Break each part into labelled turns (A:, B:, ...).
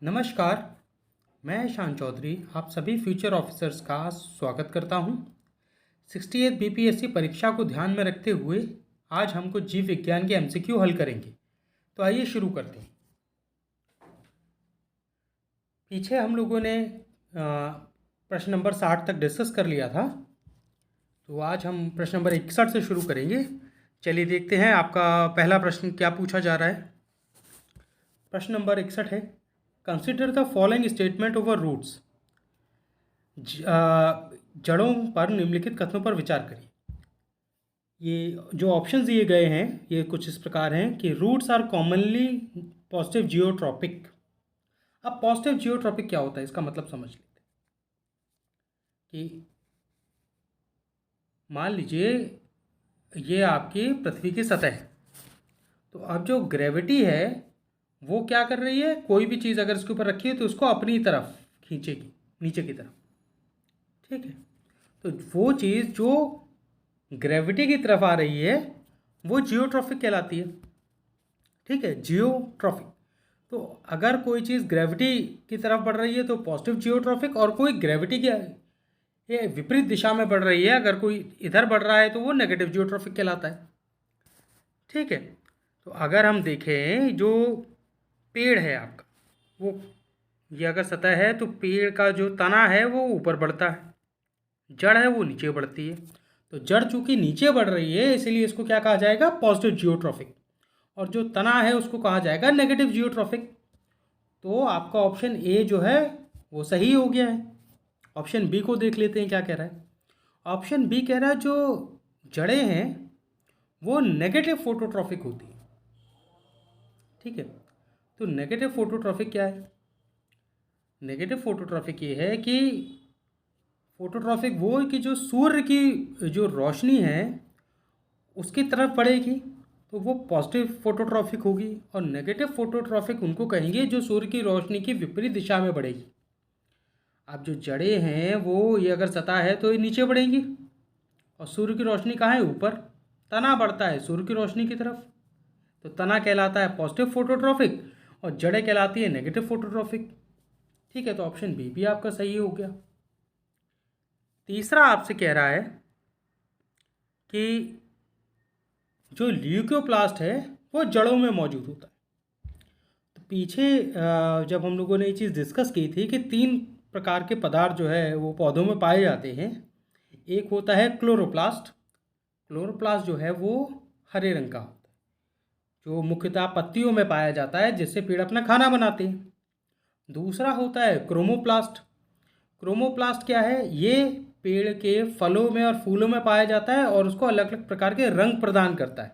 A: नमस्कार, मैं ईशान चौधरी आप सभी फ्यूचर ऑफिसर्स का स्वागत करता हूं। 68 बीपीएससी परीक्षा को ध्यान में रखते हुए आज हम कुछ जीव विज्ञान के एमसीक्यू हल करेंगे। तो आइए शुरू करते हैं। पीछे हम लोगों ने प्रश्न नंबर 60 तक डिस्कस कर लिया था, तो आज हम प्रश्न नंबर 61 से शुरू करेंगे। चलिए देखते हैं आपका पहला प्रश्न क्या पूछा जा रहा है। प्रश्न नंबर 61 है, consider the following statement over roots. जड़ों पर निम्नलिखित कथनों पर विचार करिए। ये जो ऑप्शंस दिए गए हैं ये कुछ इस प्रकार हैं कि roots are commonly positive geotropic. अब पॉजिटिव जियोट्रॉपिक क्या होता है इसका मतलब समझ लेते हैं कि मान लीजिए ये आपकी पृथ्वी की सतह है, तो अब जो ग्रेविटी है वो क्या कर रही है, कोई भी चीज़ अगर इसके ऊपर रखी है तो उसको अपनी तरफ खींचेगी, नीचे की तरफ। ठीक है, तो वो चीज़ जो ग्रेविटी की तरफ आ रही है वो जियोट्रॉफिक कहलाती है। ठीक है, जियोट्रॉफिक। तो अगर कोई चीज़ ग्रेविटी की तरफ बढ़ रही है तो पॉजिटिव जियोट्रॉफिक, और कोई ग्रेविटी के ये विपरीत दिशा में बढ़ रही है, अगर कोई इधर बढ़ रहा है तो वो नेगेटिव जियोट्रॉफिक कहलाता है। ठीक है, तो अगर हम देखें जो पेड़ है आपका, वो ये अगर सतह है तो पेड़ का जो तना है वो ऊपर बढ़ता है, जड़ है वो नीचे बढ़ती है। तो जड़ चूंकि नीचे बढ़ रही है इसीलिए इसको क्या कहा जाएगा, पॉजिटिव जियोट्रॉफिक, और जो तना है उसको कहा जाएगा नेगेटिव जियोट्रॉफिक। तो आपका ऑप्शन ए जो है वो सही हो गया है। ऑप्शन बी को देख लेते हैं क्या कह रहा है। ऑप्शन बी कह रहा है जो जड़ें हैं वो नेगेटिव फोटोट्रॉफिक होती है। ठीक है, तो नेगेटिव फोटोट्रॉफिक क्या है? नेगेटिव फोटोट्रॉफिक ये है कि फोटोट्रॉफिक वो है कि जो सूर्य की जो रोशनी है उसकी तरफ पड़ेगी तो वो पॉजिटिव फोटोट्रॉफिक होगी, और नेगेटिव फोटोट्रॉफिक उनको कहेंगे जो सूर्य की रोशनी की विपरीत दिशा में बढ़ेगी। अब जो जड़ें हैं वो ये अगर सतह है तो ये नीचे बढ़ेंगी, और सूर्य की रोशनी कहाँ है, ऊपर। तना बढ़ता है सूर्य की रोशनी की तरफ, तो तना कहलाता है पॉजिटिव फोटोट्रॉफिक और जड़ें कहलाती है नेगेटिव फोटोट्रॉफिक। ठीक है, तो ऑप्शन बी भी आपका सही हो गया। तीसरा आपसे कह रहा है कि जो ल्यूकोप्लास्ट है वो जड़ों में मौजूद होता है। तो पीछे जब हम लोगों ने ये चीज़ डिस्कस की थी कि 3 प्रकार के पदार्थ जो है वो पौधों में पाए जाते हैं। एक होता है क्लोरोप्लास्ट। क्लोरोप्लास्ट जो है वो हरे रंग का होता है, जो मुख्यतः पत्तियों में पाया जाता है जिससे पेड़ अपना खाना बनाते हैं। दूसरा होता है क्रोमोप्लास्ट। क्रोमोप्लास्ट क्या है, ये पेड़ के फलों में और फूलों में पाया जाता है और उसको अलग अलग प्रकार के रंग प्रदान करता है।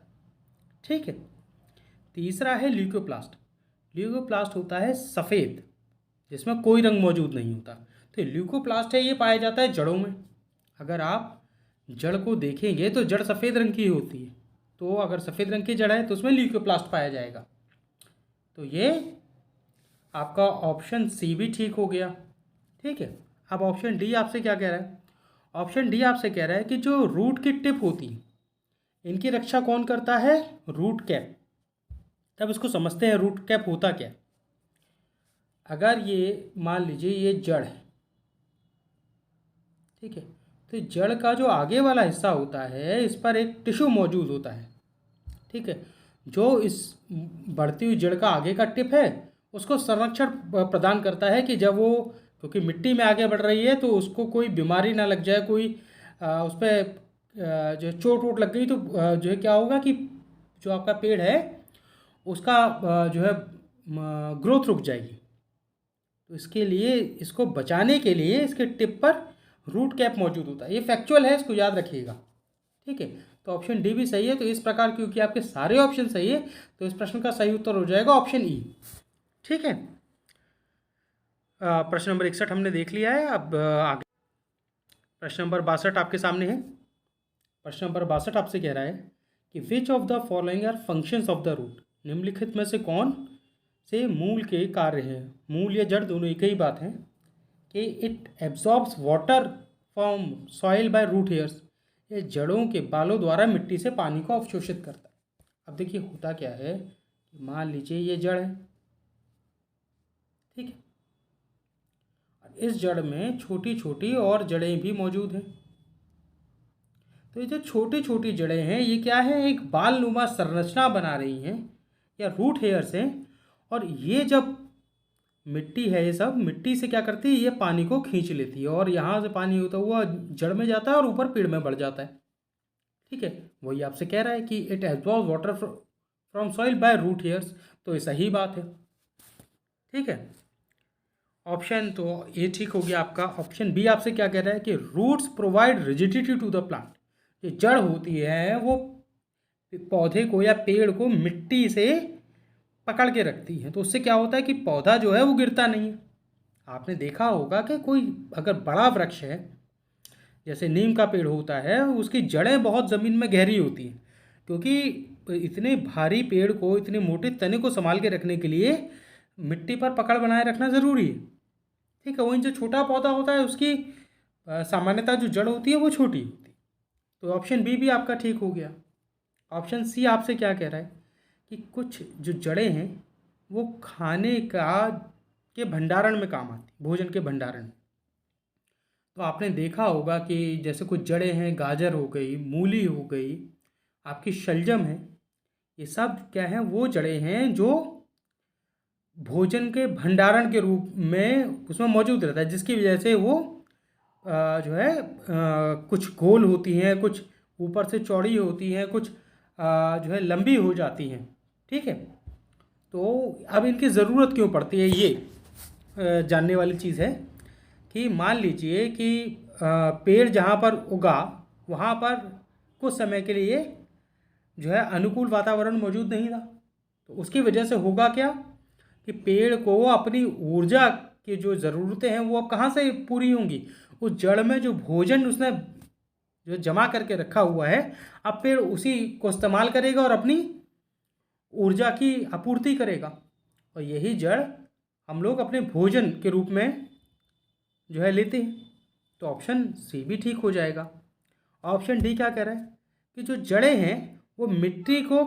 A: ठीक है, तीसरा है ल्यूकोप्लास्ट। ल्यूकोप्लास्ट होता है सफ़ेद, जिसमें कोई रंग मौजूद नहीं होता। तो ल्यूकोप्लास्ट है ये पाया जाता है जड़ों में। अगर आप जड़ को देखेंगे तो जड़ सफ़ेद रंग की होती है, तो अगर सफ़ेद रंग की जड़ है तो उसमें ल्यूकोप्लास्ट पाया जाएगा। तो ये आपका ऑप्शन सी भी ठीक हो गया। ठीक है, अब ऑप्शन डी आपसे क्या कह रहा है। ऑप्शन डी आपसे कह रहा है कि जो रूट की टिप होती है इनकी रक्षा कौन करता है, रूट कैप। तब इसको समझते हैं रूट कैप होता क्या है। अगर ये मान लीजिए ये जड़ है, ठीक है, तो जड़ का जो आगे वाला हिस्सा होता है इस पर एक टिश्यू मौजूद होता है। ठीक है, जो इस बढ़ती हुई जड़ का आगे का टिप है उसको संरक्षण प्रदान करता है कि जब वो, क्योंकि मिट्टी में आगे बढ़ रही है तो उसको कोई बीमारी ना लग जाए, कोई उस पर जो चोट वोट लग गई तो जो है क्या होगा कि जो आपका पेड़ है उसका जो है ग्रोथ रुक जाएगी। तो इसके लिए, इसको बचाने के लिए इसके टिप पर रूट कैप मौजूद होता है। ये फैक्चुअल है, इसको याद रखिएगा। ठीक है, तो ऑप्शन डी भी सही है। तो इस प्रकार क्योंकि आपके सारे ऑप्शन सही है तो इस प्रश्न का सही उत्तर हो जाएगा ऑप्शन ई। ठीक है, प्रश्न नंबर 61 हमने देख लिया है। अब आगे प्रश्न नंबर 62 आपके सामने है। प्रश्न नंबर 62 आपसे कह रहा है कि which of the following are functions of the root. निम्नलिखित में से कौन से मूल के कार्य हैं। मूल या जड़ दोनों एक ही बात है कि it absorbs water from soil by root hairs. ये जड़ों के बालों द्वारा मिट्टी से पानी को अवशोषित करता है। अब देखिए होता क्या है कि मान लीजिए ये जड़ है, ठीक है। इस जड़ में छोटी छोटी और जड़ें भी मौजूद हैं। तो ये जो छोटी छोटी जड़ें हैं ये क्या है, एक बाल नुमा संरचना बना रही हैं या रूट हेयर्स हैं। और ये जब मिट्टी है, ये सब मिट्टी से क्या करती है, ये पानी को खींच लेती है और यहाँ से पानी होता हुआ जड़ में जाता है और ऊपर पेड़ में बढ़ जाता है। ठीक है, वही आपसे कह रहा है कि it absorb water from soil by root hairs. तो ये सही बात है। ठीक है, ऑप्शन तो ए ठीक हो गया आपका। ऑप्शन बी आपसे क्या कह रहा है कि roots provide rigidity to the plant. ये जड़ होती है वो पौधे को या पेड़ को मिट्टी से पकड़ के रखती है। तो उससे क्या होता है कि पौधा जो है वो गिरता नहीं है। आपने देखा होगा कि कोई अगर बड़ा वृक्ष है, जैसे नीम का पेड़ होता है, उसकी जड़ें बहुत ज़मीन में गहरी होती हैं, क्योंकि इतने भारी पेड़ को, इतने मोटे तने को संभाल के रखने के लिए मिट्टी पर पकड़ बनाए रखना ज़रूरी है। ठीक है, वहीं जो छोटा पौधा होता है उसकी सामान्यतः जो जड़ होती है वो छोटी होती है। तो ऑप्शन बी भी आपका ठीक हो गया। ऑप्शन सी आपसे क्या कह रहा है कि कुछ जो जड़ें हैं वो खाने के भंडारण में काम आती, भोजन के भंडारण में। तो आपने देखा होगा कि जैसे कुछ जड़ें हैं, गाजर हो गई, मूली हो गई, आपकी शलजम है, ये सब क्या है, वो जड़ें हैं जो भोजन के भंडारण के रूप में उसमें मौजूद रहता है, जिसकी वजह से वो जो है कुछ गोल होती हैं, कुछ ऊपर से चौड़ी होती हैं, कुछ जो है लंबी हो जाती हैं। ठीक है, तो अब इनकी ज़रूरत क्यों पड़ती है, ये जानने वाली चीज़ है कि मान लीजिए कि पेड़ जहाँ पर उगा वहाँ पर कुछ समय के लिए जो है अनुकूल वातावरण मौजूद नहीं था। तो उसकी वजह से होगा क्या कि पेड़ को अपनी ऊर्जा की जो ज़रूरतें हैं वो अब कहाँ से पूरी होंगी, उस जड़ में जो भोजन उसने जो जमा करके रखा हुआ है, अब पेड़ उसी को इस्तेमाल करेगा और अपनी ऊर्जा की आपूर्ति करेगा। और यही जड़ हम लोग अपने भोजन के रूप में जो है लेते हैं। तो ऑप्शन सी भी ठीक हो जाएगा। ऑप्शन डी क्या कह रहा है कि जो जड़ें हैं वो मिट्टी को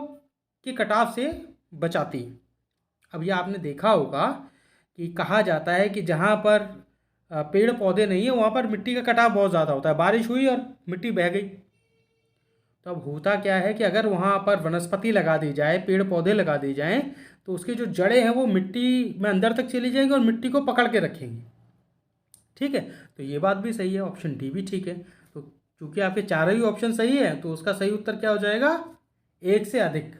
A: के कटाव से बचाती हैं। अब ये आपने देखा होगा कि कहा जाता है कि जहाँ पर पेड़ पौधे नहीं है वहाँ पर मिट्टी का कटाव बहुत ज़्यादा होता है। बारिश हुई और मिट्टी बह गई, तो अब होता क्या है कि अगर वहाँ पर वनस्पति लगा दी जाए, पेड़ पौधे लगा दी जाएं, तो उसकी जो जड़ें हैं वो मिट्टी में अंदर तक चली जाएंगी और मिट्टी को पकड़ के रखेंगी। ठीक है, तो ये बात भी सही है, ऑप्शन डी भी ठीक है। तो चूंकि आपके चारों ही ऑप्शन सही है तो उसका सही उत्तर क्या हो जाएगा, एक से अधिक।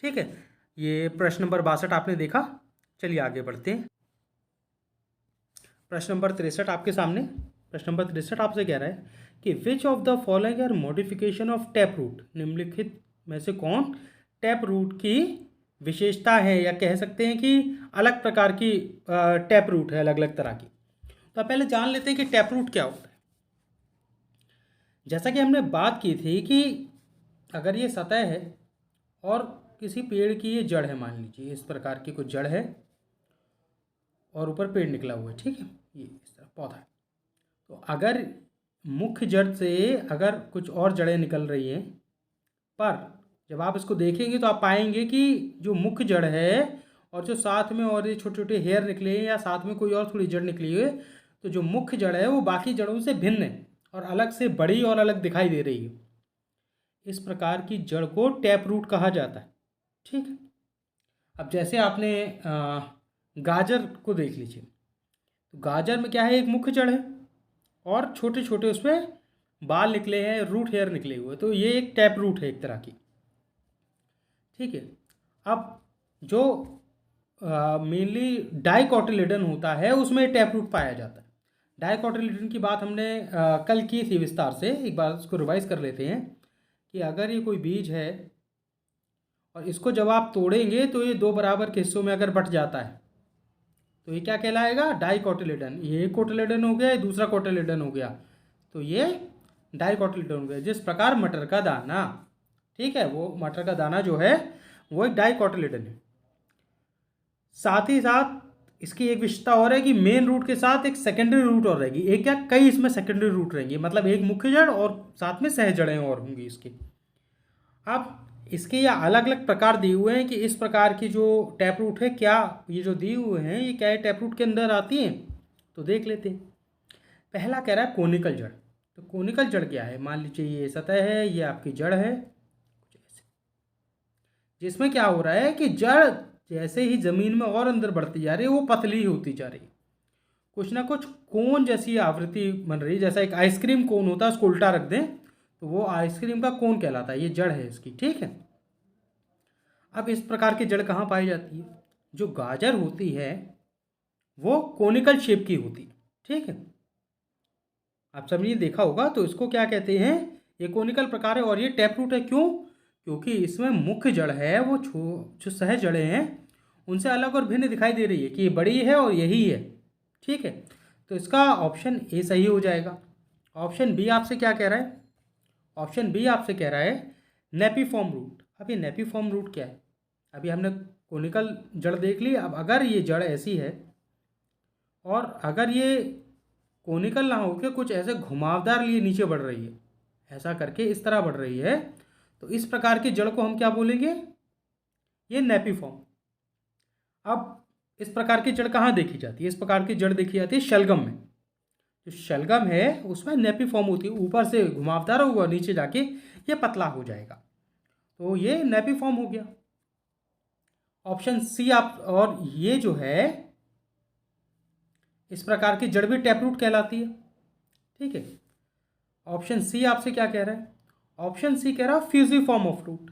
A: ठीक है, ये प्रश्न नंबर 62 आपने देखा। चलिए आगे बढ़ते हैं। प्रश्न नंबर 63 आपके सामने। प्रश्न नंबर 63 आपसे कह रहा है कि which of the following are modification of tap root. निम्नलिखित में से कौन टैप रूट की विशेषता है, या कह सकते हैं कि अलग प्रकार की टैप रूट है, अलग अलग तरह की। तो पहले जान लेते हैं कि टैप रूट क्या होता है। जैसा कि हमने बात की थी कि अगर ये सतह है और किसी पेड़ की ये जड़ है, मान लीजिए इस प्रकार की कुछ जड़ है और ऊपर पेड़ निकला हुआ है। ठीक है, ये इस तरह पौधा है। तो अगर मुख्य जड़ से अगर कुछ और जड़ें निकल रही हैं, पर जब आप इसको देखेंगे तो आप पाएंगे कि जो मुख्य जड़ है और जो साथ में और ये छोटे छोटे हेयर निकले हैं या साथ में कोई और थोड़ी जड़ निकली है, तो जो मुख्य जड़ है वो बाकी जड़ों से भिन्न है और अलग से बड़ी और अलग दिखाई दे रही है। इस प्रकार की जड़ को टैप रूट कहा जाता है। ठीक है, अब जैसे आपने गाजर को देख लीजिए, तो गाजर में क्या है, एक मुख्य जड़ है और छोटे छोटे उसमें बाल निकले हैं, रूट हेयर निकले हुए, तो ये एक टैप रूट है एक तरह की। ठीक है, अब जो मेनली डाइकोटिलेडन होता है उसमें टैप रूट पाया जाता है। डाइकोटिलेडन की बात हमने कल की थी विस्तार से, एक बार उसको रिवाइज कर लेते हैं कि अगर ये कोई बीज है और इसको जब आप तोड़ेंगे तो ये दो बराबर के हिस्सों में अगर बट जाता है तो ये क्या कहलाएगा, डाइकोटिलेडन। ये एक कोटिलेडन हो गया, ये दूसरा कोटिलेडन हो गया, तो ये डाइकोटिलेडन हो गया। जिस प्रकार मटर का दाना, ठीक है, वो मटर का दाना जो है वो एक डाइकोटिलेडन है। साथ ही साथ इसकी एक विशेषता और है कि मेन रूट के साथ एक सेकेंडरी रूट और रहेगी। एक क्या, कई इसमें सेकेंडरी रूट रहेंगी, मतलब एक मुख्य जड़ और साथ में सह जड़ें और होंगी इसकी। अब इसके ये अलग अलग प्रकार दिए हुए हैं कि इस प्रकार की जो टैप रूट है, क्या ये जो दिए हुए हैं ये क्या है टैप रूट के अंदर आती हैं, तो देख लेते हैं। पहला कह रहा है कोनिकल जड़। तो कोनिकल जड़ क्या है, मान लीजिए ये सतह है, ये आपकी जड़ है, जिसमें क्या हो रहा है कि जड़ जैसे ही जमीन में और अंदर बढ़ती जा रही है वो पतली होती जा रही है, कुछ ना कुछ कोन जैसी आवृत्ति बन रही है। जैसा एक आइसक्रीम कोन होता है, उसको उल्टा रख दें तो वो आइसक्रीम का कोन कहलाता है, ये जड़ है इसकी, ठीक है। अब इस प्रकार की जड़ कहाँ पाई जाती है, जो गाजर होती है वो कोनिकल शेप की होती है, ठीक है। आप सबने देखा होगा, तो इसको क्या कहते हैं, ये कोनिकल प्रकार है और ये टैप रूट है। क्यों? क्योंकि इसमें मुख्य जड़ है वो जो सह जड़ें हैं उनसे अलग और भिन्न दिखाई दे रही है कि ये बड़ी है और यही है, ठीक है। तो इसका ऑप्शन ए सही हो जाएगा। ऑप्शन बी आपसे क्या कह रहा है, ऑप्शन बी आपसे कह रहा है नेपीफॉर्म रूट। अब ये नेपीफॉर्म रूट क्या है, अभी हमने कोनिकल जड़ देख ली, अब अगर ये जड़ ऐसी है और अगर ये कोनिकल ना होकर कुछ ऐसे घुमावदार लिए नीचे बढ़ रही है, ऐसा करके इस तरह बढ़ रही है, तो इस प्रकार की जड़ को हम क्या बोलेंगे, ये नेपीफॉर्म। अब इस प्रकार की जड़ कहाँ देखी जाती है, इस प्रकार की जड़ देखी जाती है शलगम में। जो शलगम है उसमें नेपीफॉर्म होती है, ऊपर से घुमावदार होगा, नीचे जाके ये पतला हो जाएगा, तो ये नेपीफॉर्म हो गया। ऑप्शन सी आप, और ये जो है इस प्रकार की जड़ भी टैप रूट कहलाती है, ठीक है। ऑप्शन सी आपसे क्या कह रहा है, ऑप्शन सी कह रहा है फ्यूजिफॉर्म ऑफ रूट।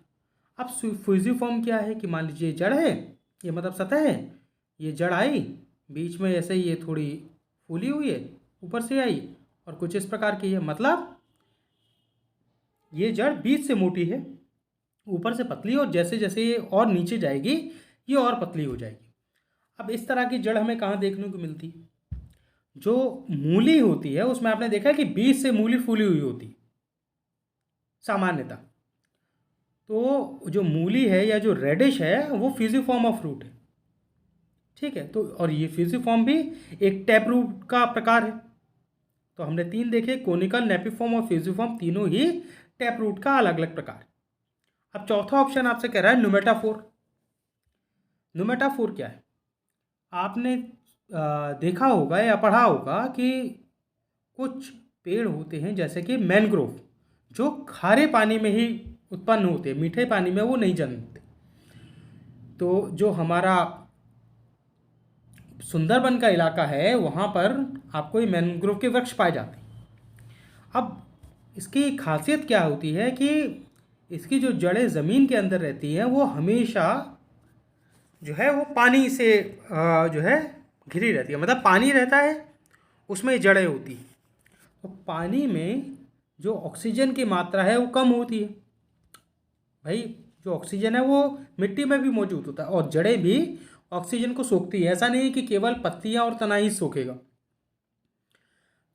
A: अब फ्यूजिफॉर्म क्या है कि मान लीजिए जड़ है, ये मतलब सतह है, ये जड़ आई बीच में ऐसे ये थोड़ी फूली हुई है, ऊपर से आई और कुछ इस प्रकार की है, मतलब ये जड़ बीच से मोटी है, ऊपर से पतली, और जैसे जैसे ये और नीचे जाएगी ये और पतली हो जाएगी। अब इस तरह की जड़ हमें कहाँ देखने को मिलती है, जो मूली होती है उसमें आपने देखा है कि बीच से मूली फूली हुई होती है सामान्यतः। तो जो मूली है या जो रेडिश है वो फ्यूजिफॉर्म ऑफ रूट है, ठीक है। तो और ये फ्यूजिफॉर्म भी एक टैप रूट का प्रकार है। तो हमने तीन देखे, कोनिकल, नेपीफॉर्म और फ्यूजिफॉर्म, तीनों ही टैप रूट का अलग अलग प्रकार। अब चौथा ऑप्शन आपसे कह रहा है न्यूमेटाफोर। न्यूमेटाफोर क्या है, आपने देखा होगा या पढ़ा होगा कि कुछ पेड़ होते हैं जैसे कि मैनग्रोव, जो खारे पानी में ही उत्पन्न होते हैं, मीठे पानी में वो नहीं जन्मते। तो जो हमारा सुंदरबन का इलाका है वहाँ पर आपको ये मैनग्रोव के वृक्ष पाए जाते हैं। अब इसकी खासियत क्या होती है कि इसकी जो जड़ें ज़मीन के अंदर रहती हैं वो हमेशा जो है वो पानी से जो है घिरी रहती है, मतलब पानी रहता है उसमें जड़ें होती हैं। तो पानी में जो ऑक्सीजन की मात्रा है वो कम होती है, भाई जो ऑक्सीजन है वो मिट्टी में भी मौजूद होता है और जड़ें भी ऑक्सीजन को सोखती है, ऐसा नहीं है कि केवल पत्तियां और तना ही सोखेगा।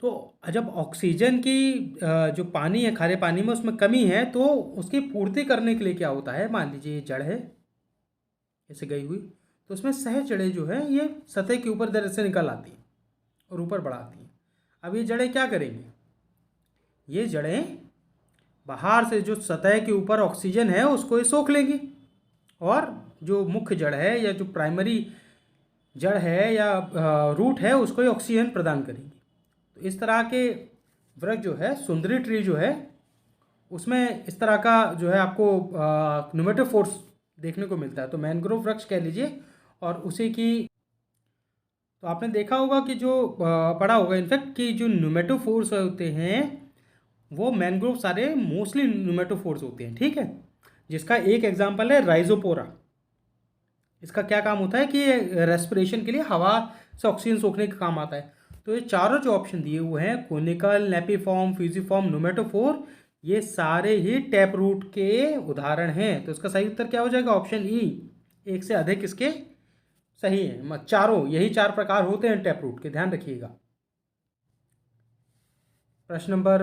A: तो जब ऑक्सीजन की जो पानी है खारे पानी में उसमें कमी है, तो उसकी पूर्ति करने के लिए क्या होता है, मान लीजिए ये जड़ है ऐसे गई हुई, तो उसमें सहज जड़ें जो है ये सतह के ऊपर दर से निकल आती हैं और ऊपर बढ़ाती हैं। अब ये जड़ें क्या करेंगी, ये जड़ें बाहर से जो सतह के ऊपर ऑक्सीजन है उसको ये सोख लेंगी, और जो मुख्य जड़ है या जो प्राइमरी जड़ है या रूट है उसको ये ऑक्सीजन प्रदान करेंगी। तो इस तरह के वृक्ष जो है, सुंदरी ट्री जो है, उसमें इस तरह का जो है आपको न्यूमेटोफोर्स देखने को मिलता है। तो मैनग्रोव वृक्ष कह लीजिए, और उसी की तो आपने देखा होगा कि जो पढ़ा होगा इनफैक्ट कि जो न्यूमेटोफोर्स होते हैं वो मैनग्रोव सारे मोस्टली न्यूमेटोफोर्स होते हैं, ठीक है। जिसका एक एग्जांपल है राइजोपोरा। इसका क्या काम होता है कि रेस्पिरेशन के लिए हवा से ऑक्सीजन सोखने का काम आता है। तो ये चारों जो ऑप्शन दिए हुए हैं, कोनिकल, नेपीफॉर्म, फ्यूजिफॉर्म, न्यूमेटोफोर, ये सारे ही टैप रूट के उदाहरण हैं। तो इसका सही उत्तर क्या हो जाएगा, ऑप्शन ई। एक से अधिक इसके सही है, चारों यही चार प्रकार होते हैं टैप रूट के, ध्यान रखिएगा। प्रश्न नंबर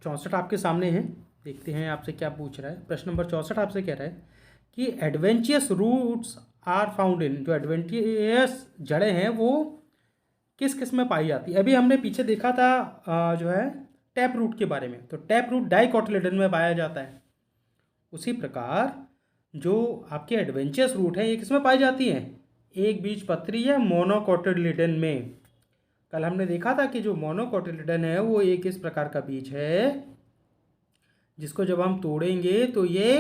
A: 64 आपके सामने है, देखते हैं आपसे क्या पूछ रहा है। प्रश्न नंबर 64 आपसे कह रहा है कि एडवेंचियस रूट्स आर फाउंड इन, जो एडवेंटियस जड़ें हैं वो किस किस में पाई जाती है। अभी हमने पीछे देखा था जो है टैप रूट के बारे में, तो टैप रूट डाइकोटिलेडन में पाया जाता है। उसी प्रकार जो आपके एडवेंचरस रूट हैं ये किसमें पाई जाती हैं? एक बीजपत्री या मोनोकोटिलिडन में। कल हमने देखा था कि जो मोनोकोटिलिडन है वो एक इस प्रकार का बीज है जिसको जब हम तोड़ेंगे तो ये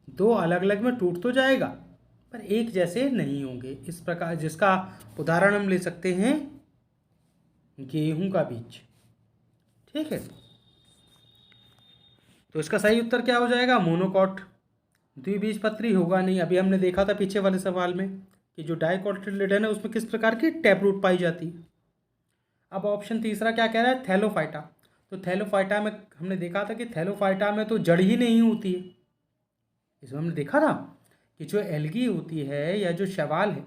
A: दो अलग अलग में टूट तो जाएगा पर एक जैसे नहीं होंगे। इस प्रकार जिसका उदाहरण हम ले सकते हैं गेहूं का बीज। ठीक है, तो इसका सही उत्तर क्या हो जाएगा? मोनोकॉट। द्विबीजपत्री होगा नहीं। अभी हमने देखा था पीछे वाले सवाल में कि जो डाइकोटिलिडन है उसमें किस प्रकार की टैपरूट पाई जाती है। अब ऑप्शन तीसरा क्या कह रहा है? थैलोफाइटा। तो थैलोफाइटा में हमने देखा था कि थैलोफाइटा में तो जड़ ही नहीं होती है। इसमें हमने देखा था कि जो एल्गी होती है या जो शैवाल है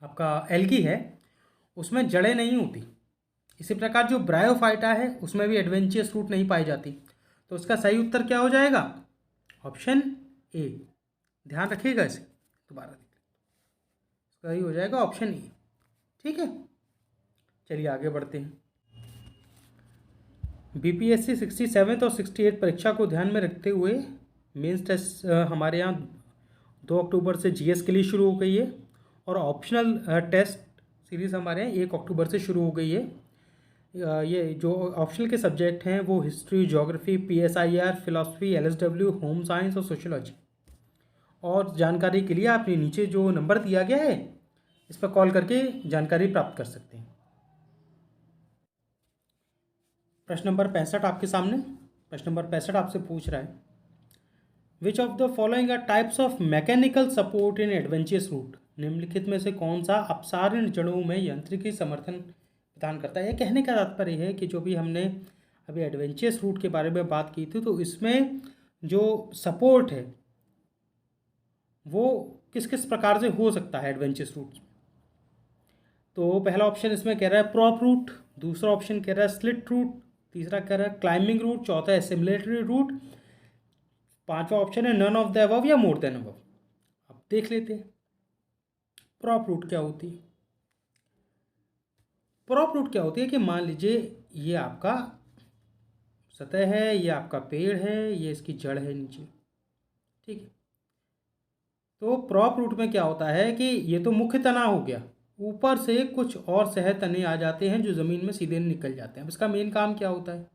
A: आपका एल्गी है उसमें जड़ें नहीं होती। इसी प्रकार जो ब्रायोफाइटा है उसमें भी एडवेंचरस रूट नहीं पाई जाती। तो उसका सही उत्तर क्या हो जाएगा? Option A. ध्यान रखिएगा इसे, दोबारा देख लें। सही हो जाएगा ऑप्शन ए। ठीक है, चलिए आगे बढ़ते हैं। बीपीएससी 67 और 68 परीक्षा को ध्यान में रखते हुए मेंस टेस्ट हमारे यहाँ 2 अक्टूबर से जीएस के लिए शुरू हो गई है और ऑप्शनल टेस्ट सीरीज़ हमारे यहाँ 1 अक्टूबर से शुरू हो गई है। ये जो ऑप्शनल के सब्जेक्ट हैं वो history, geography, PSIR, philosophy, LSW, home science और सोशोलॉजी। और जानकारी के लिए आपने नीचे जो नंबर दिया गया है इस पर कॉल करके जानकारी प्राप्त कर सकते हैं। प्रश्न नंबर 65 आपके सामने। प्रश्न नंबर 65 आपसे पूछ रहा है which of the following are types of mechanical support in adventurous root. निम्नलिखित में से कौन सा अपसारण जड़ों में यांत्रिकी समर्थन प्रदान करता है? कहने का तात्पर्य है कि जो भी हमने अभी एडवेंचरस रूट के बारे में बात की थी तो इसमें जो सपोर्ट है वो किस किस प्रकार से हो सकता है एडवेंचरस रूट। तो पहला ऑप्शन इसमें कह रहा है प्रॉप रूट, दूसरा ऑप्शन कह रहा है स्लिट रूट, तीसरा कह रहा है क्लाइंबिंग रूट, चौथा है सिमुलेटरी रूट, पांचवा ऑप्शन है नन ऑफ द अबव या मोर देन अबव। अब देख लेते हैं प्रॉप रूट क्या होती है। प्रॉप रूट क्या होती है कि मान लीजिए ये आपका सतह है, ये आपका पेड़ है, ये इसकी जड़ है नीचे। ठीक है, तो प्रॉप रूट में क्या होता है कि ये तो मुख्य तना हो गया, ऊपर से कुछ और सह तने आ जाते हैं जो ज़मीन में सीधे निकल जाते हैं। अब इसका मेन काम क्या होता है?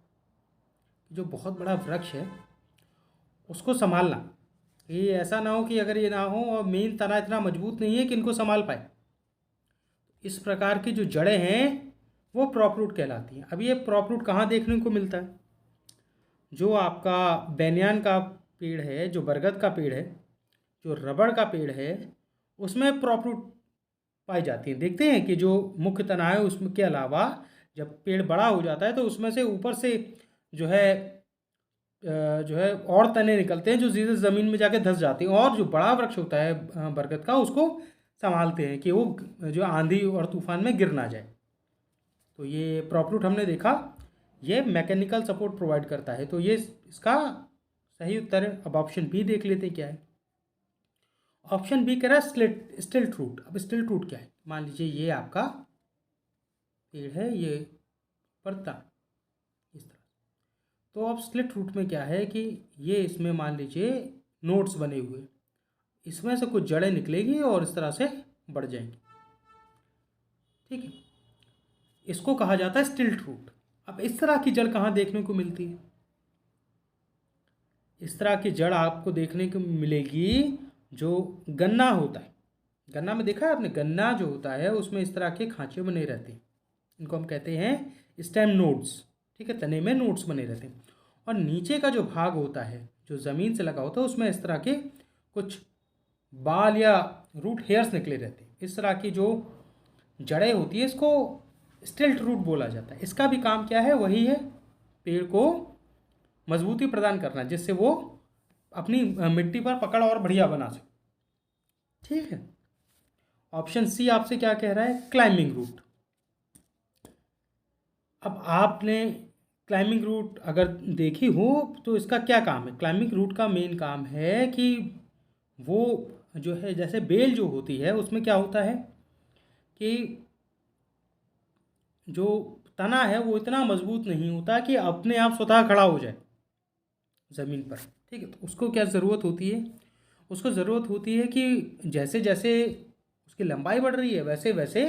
A: जो बहुत बड़ा वृक्ष है उसको संभालना। ये ऐसा ना हो कि अगर ये ना हो और मेन तना इतना मजबूत नहीं है कि इनको संभाल पाए। इस प्रकार की जो जड़ें हैं वो प्रॉप रूट कहलाती हैं। अब ये प्रॉप रूट कहाँ देखने को मिलता है? जो आपका बैनियान का पेड़ है, जो बरगद का पेड़ है, जो रबड़ का पेड़ है, उसमें प्रॉप रूट पाई जाती है। देखते हैं कि जो मुख्य तना है उसमें के अलावा जब पेड़ बड़ा हो जाता है तो उसमें से ऊपर से जो है और तने निकलते हैं जो सीधे ज़मीन में जाके धंस जाते हैं और जो बड़ा वृक्ष होता है बरगद का उसको संभालते हैं कि वो जो आंधी और तूफान में गिर ना जाए। तो ये प्रॉप रूट हमने देखा ये मैकेनिकल सपोर्ट प्रोवाइड करता है। तो ये इसका सही उत्तर है। अब ऑप्शन बी देख लेते हैं क्या है। ऑप्शन बी कह रहा है स्टिल्ट रूट। अब स्टिल्ट रूट क्या है? मान लीजिए ये आपका पेड़ है, ये पड़ता इस तरह। तो अब स्लिट रूट में क्या है कि ये इसमें मान लीजिए नोट्स बने हुए, इसमें से कुछ जड़ें निकलेगी और इस तरह से बढ़ जाएंगी। ठीक है, इसको कहा जाता है स्टिल्ट रूट। अब इस तरह की जड़ कहाँ देखने को मिलती है? इस तरह की जड़ आपको देखने को मिलेगी जो गन्ना होता है। गन्ना में देखा है आपने, गन्ना जो होता है उसमें इस तरह के खांचे बने रहते हैं, इनको हम कहते हैं स्टेम नोड्स। ठीक है, तने में नोड्स बने रहते हैं और नीचे का जो भाग होता है जो ज़मीन से लगा होता है उसमें इस तरह के कुछ बाल या रूट हेयर्स निकले रहते हैं। इस तरह की जो जड़ें होती है इसको स्टिल्ट रूट बोला जाता है। इसका भी काम क्या है? वही है पेड़ को मजबूती प्रदान करना जिससे वो अपनी मिट्टी पर पकड़ और बढ़िया बना सके। ठीक है, ऑप्शन सी आपसे क्या कह रहा है? Climbing root. अब आपने क्लाइंबिंग रूट अगर देखी हो तो इसका क्या काम है? क्लाइंबिंग रूट का मेन काम है कि वो जो है जैसे बेल जो होती है उसमें क्या होता है कि जो तना है वो इतना मजबूत नहीं होता कि अपने आप स्वतः खड़ा हो जाए ज़मीन पर। ठीक है, तो उसको क्या ज़रूरत होती है, उसको ज़रूरत होती है कि जैसे जैसे उसकी लंबाई बढ़ रही है वैसे वैसे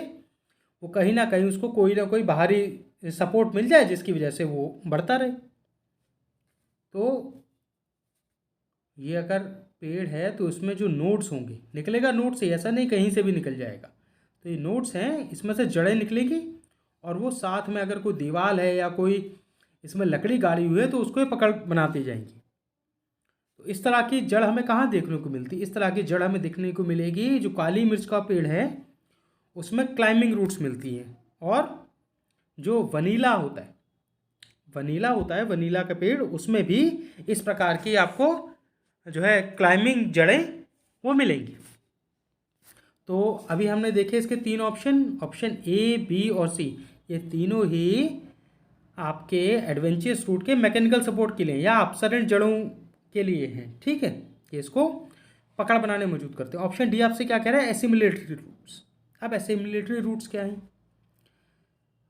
A: वो कहीं ना कहीं उसको कोई ना कोई बाहरी सपोर्ट मिल जाए जिसकी वजह से वो बढ़ता रहे। तो ये अगर पेड़ है तो इसमें जो नोड्स होंगे, निकलेगा नोड से, ऐसा नहीं कहीं से भी निकल जाएगा। तो ये नोड्स हैं, इसमें से जड़ें निकलेगी और वो साथ में अगर कोई दीवार है या कोई इसमें लकड़ी गाड़ी हुई है तो उसको ही पकड़ बनाती जाएंगी। तो इस तरह की जड़ हमें कहाँ देखने को मिलती, इस तरह की जड़ हमें देखने को मिलेगी जो काली मिर्च का पेड़ है उसमें क्लाइंबिंग रूट्स मिलती हैं। और जो वनीला होता है, वनीला का पेड़, उसमें भी इस प्रकार की आपको जो है क्लाइंबिंग जड़ें वो मिलेंगी। तो अभी हमने देखे इसके तीन ऑप्शन, ऑप्शन ए बी और सी, ये तीनों ही आपके एडवेंचरस रूट के मैकेनिकल सपोर्ट के लिए या अपसरण जड़ों के लिए हैं। ठीक है, ये इसको पकड़ बनाने में मौजूद करते हैं। ऑप्शन डी आपसे क्या कह रहा है, एसिमिलेटरी रूट्स। अब एसिमिलेटरी रूट्स क्या हैं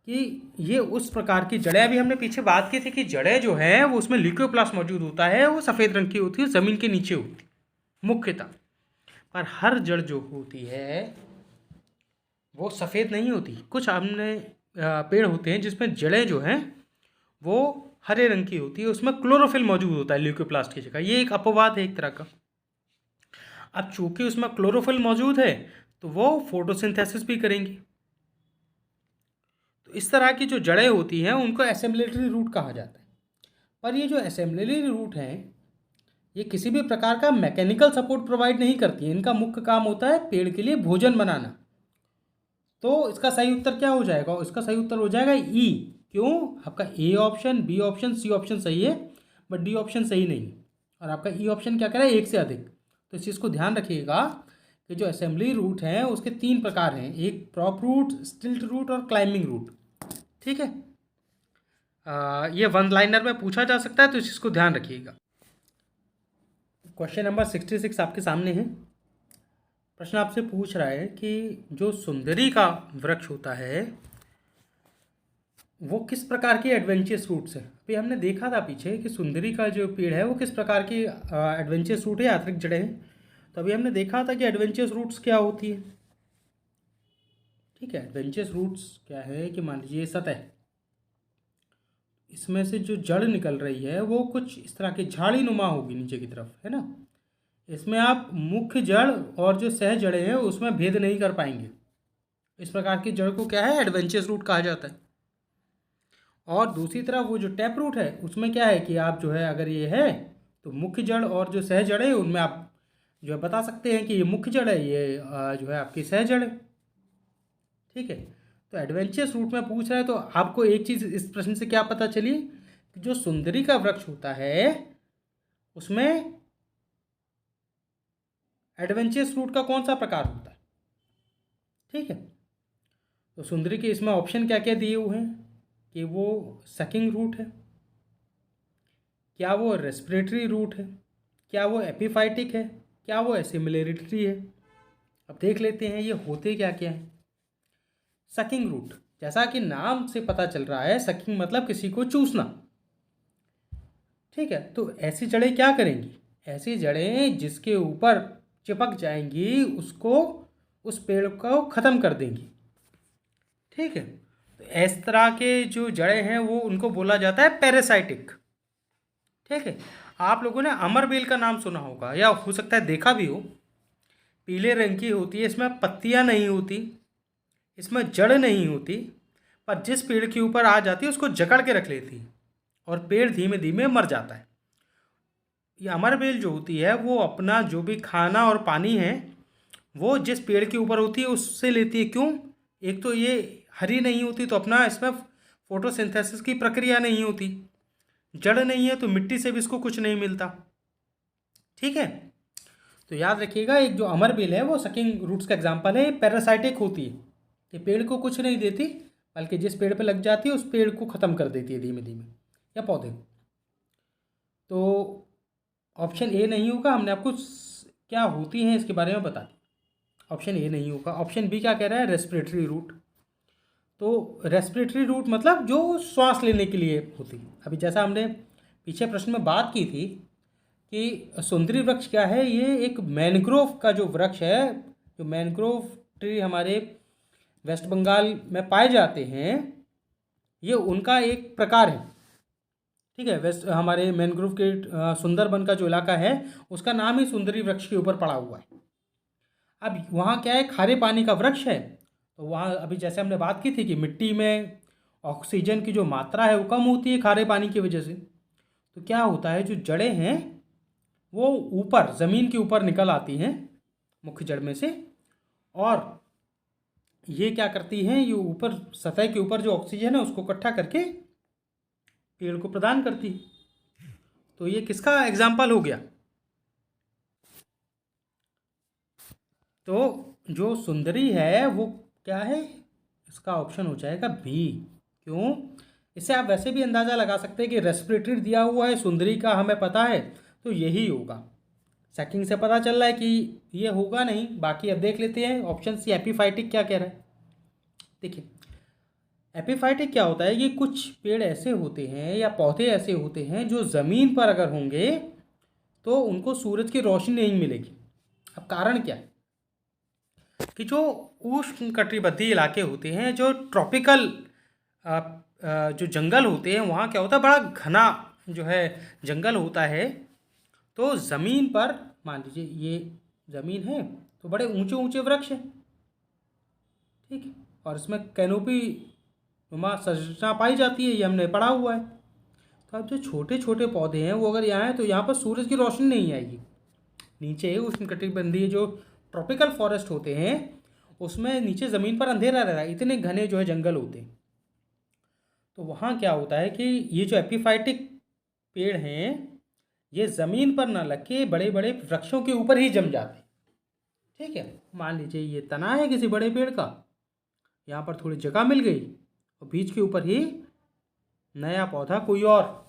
A: कि ये उस प्रकार की जड़ें, अभी हमने पीछे बात की थी कि जड़ें जो है वो उसमें ल्यूकोप्लास्ट मौजूद होता है, वो सफ़ेद रंग की होती है, ज़मीन के नीचे होती है मुख्यतः। पर हर जड़ जो होती है वो सफ़ेद नहीं होती। कुछ हमने पेड़ होते हैं जिसमें जड़ें जो हैं वो हरे रंग की होती है, उसमें क्लोरोफिल मौजूद होता है ल्यूकोप्लास्ट की जगह। ये एक अपवाद है एक तरह का। अब चूंकि उसमें क्लोरोफिल मौजूद है तो वो फोटोसिंथेसिस भी करेंगी। तो इस तरह की जो जड़ें होती हैं उनको एसेम्बलेटरी रूट कहा जाता है। पर ये जो एसेम्बलेटरी रूट हैं ये किसी भी प्रकार का मैकेनिकल सपोर्ट प्रोवाइड नहीं करती है। इनका मुख्य काम होता है पेड़ के लिए भोजन बनाना। तो इसका सही उत्तर क्या हो जाएगा, इसका सही उत्तर हो जाएगा ई। क्यों, आपका A option, B option, C option सही है बट डी ऑप्शन सही नहीं। और आपका ई ऑप्शन क्या कह रहा है, एक से अधिक। तो इस चीज़ को ध्यान रखिएगा कि जो असेंबली रूट हैं उसके तीन प्रकार हैं, एक प्रॉप रूट, स्टिल्ट रूट और क्लाइंबिंग रूट। ठीक है, ये वन लाइनर में पूछा जा सकता है तो इस चीज़ को ध्यान रखिएगा। क्वेश्चन नंबर 66 आपके सामने है। प्रश्न आपसे पूछ रहा है कि जो सुंदरी का वृक्ष होता है वो किस प्रकार की एडवेंचरस रूट्स है। अभी हमने देखा था पीछे कि सुंदरी का जो पेड़ है वो किस प्रकार की एडवेंचरस रूट है, यात्रिक जड़ें हैं। तो अभी हमने देखा था कि एडवेंचरस रूट्स क्या होती है। ठीक है, एडवेंचरस रूट्स क्या है कि मान लीजिए सतह, इसमें से जो जड़ निकल रही है वो कुछ इस तरह की झाड़ी नुमा होगी नीचे की तरफ, है ना। इसमें आप मुख्य जड़ और जो सह जड़ें हैं उसमें भेद नहीं कर पाएंगे। इस प्रकार की जड़ को क्या है, एडवेंचरस रूट कहा जाता है। और दूसरी तरफ वो जो टैप रूट है उसमें क्या है कि आप जो है अगर ये है तो मुख्य जड़ और जो सह जड़ है उनमें आप जो है बता सकते हैं कि ये मुख्य जड़ है, ये जो है आपकी सह जड़ है। ठीक है, तो एडवेंचरस रूट में पूछ रहा है तो आपको एक चीज़ इस प्रश्न से क्या पता चली कि जो सुंदरी का वृक्ष होता है उसमें एडवेंचरस रूट का कौन सा प्रकार होता है। ठीक है, तो सुंदरी के इसमें ऑप्शन क्या क्या दिए हुए हैं कि वो सकिंग रूट है, क्या वो रेस्पिरेटरी रूट है, क्या वो एपिफाइटिक है, क्या वो एसिमिलेटरी है। अब देख लेते हैं ये होते क्या क्या है। सकिंग रूट, जैसा कि नाम से पता चल रहा है, सकिंग मतलब किसी को चूसना। ठीक है, तो ऐसी जड़ें क्या करेंगी, ऐसी जड़ें जिसके ऊपर चिपक जाएंगी उसको, उस पेड़ को ख़त्म कर देंगी। ठीक है, तो इस तरह के जो जड़ें हैं वो उनको बोला जाता है पैरासाइटिक। ठीक है, आप लोगों ने अमरबेल का नाम सुना होगा या हो सकता है देखा भी हो। पीले रंग की होती है, इसमें पत्तियां नहीं होती, इसमें जड़ नहीं होती, पर जिस पेड़ के ऊपर आ जाती है उसको जकड़ के रख लेती है और पेड़ धीमे धीमे मर जाता है। ये अमरबेल जो होती है वो अपना जो भी खाना और पानी है वो जिस पेड़ के ऊपर होती है उससे लेती है। क्यों, एक तो ये हरी नहीं होती तो अपना इसमें फोटोसिंथेसिस की प्रक्रिया नहीं होती, जड़ नहीं है तो मिट्टी से भी इसको कुछ नहीं मिलता। ठीक है, तो याद रखिएगा एक जो अमरबेल है वो सकिंग रूट्स का एग्जांपल है, पैरासाइटिक होती है, ये पेड़ को कुछ नहीं देती बल्कि जिस पेड़ पे लग जाती है उस पेड़ को ख़त्म कर देती है धीमे धीमे, या पौधे को। तो ऑप्शन ए नहीं होगा, हमने आपको क्या होती हैं इसके बारे में बता दिया। ऑप्शन ए नहीं होगा। ऑप्शन बी क्या कह रहा है, रेस्पिरेटरी रूट। तो रेस्पिरेटरी रूट मतलब जो श्वास लेने के लिए होती है। अभी जैसा हमने पीछे प्रश्न में बात की थी कि सुंदरी वृक्ष क्या है, ये एक मैनग्रोव का जो वृक्ष है, जो मैनग्रोव ट्री हमारे वेस्ट बंगाल में पाए जाते हैं, ये उनका एक प्रकार है। ठीक है, वेस्ट हमारे मैनग्रोव के सुंदरबन का जो इलाका है उसका नाम ही सुंदरी वृक्ष के ऊपर पड़ा हुआ है। अब वहाँ क्या है, खारे पानी का वृक्ष है, तो वहाँ अभी जैसे हमने बात की थी कि मिट्टी में ऑक्सीजन की जो मात्रा है वो कम होती है खारे पानी की वजह से। तो क्या होता है, जो जड़ें हैं वो ऊपर ज़मीन के ऊपर निकल आती हैं मुख्य जड़ में से, और ये क्या करती हैं, ये ऊपर सतह के ऊपर जो ऑक्सीजन है उसको इकट्ठा करके पेड़ को प्रदान करती है। तो ये किसका एग्जाम्पल हो गया? तो जो सुंदरी है वो क्या है, इसका ऑप्शन हो जाएगा बी। क्यों? इससे आप वैसे भी अंदाज़ा लगा सकते हैं कि रेस्पिरेटरी दिया हुआ है, सुंदरी का हमें पता है, तो यही होगा। सेकिंग से पता चल रहा है कि ये होगा नहीं। बाकी अब देख लेते हैं ऑप्शन सी एपिफाइटिक क्या कह रहा है। देखिए, एपिफाइटिक क्या होता है, ये कुछ पेड़ ऐसे होते हैं या पौधे ऐसे होते हैं जो ज़मीन पर अगर होंगे तो उनको सूरज की रोशनी नहीं मिलेगी। अब कारण क्या है कि जो उष्ण कटिबंधीय इलाके होते हैं, जो ट्रॉपिकल जो जंगल होते हैं, वहाँ क्या होता है, बड़ा घना जो है जंगल होता है। तो ज़मीन पर मान लीजिए ये ज़मीन है, तो बड़े ऊंचे ऊंचे वृक्ष हैं, ठीक है, और इसमें कैनोपी नुमा संरचना पाई जाती है, ये हमने पढ़ा हुआ है। तो अब जो छोटे छोटे पौधे हैं वो अगर यहाँ हैं तो यहाँ पर सूरज की रोशनी नहीं आएगी। नीचे उष्णकटिबंधीय जो ट्रॉपिकल फॉरेस्ट होते हैं उसमें नीचे ज़मीन पर अंधेरा रहता है, इतने घने जो है जंगल होते हैं। तो वहाँ क्या होता है कि ये जो एपिफाइटिक पेड़ हैं ये ज़मीन पर ना लग के बड़े बड़े वृक्षों के ऊपर ही जम जाते हैं। ठीक है, मान लीजिए ये तना है किसी बड़े पेड़ का, यहाँ पर थोड़ी जगह मिल गई और बीज के ऊपर ही नया पौधा कोई और,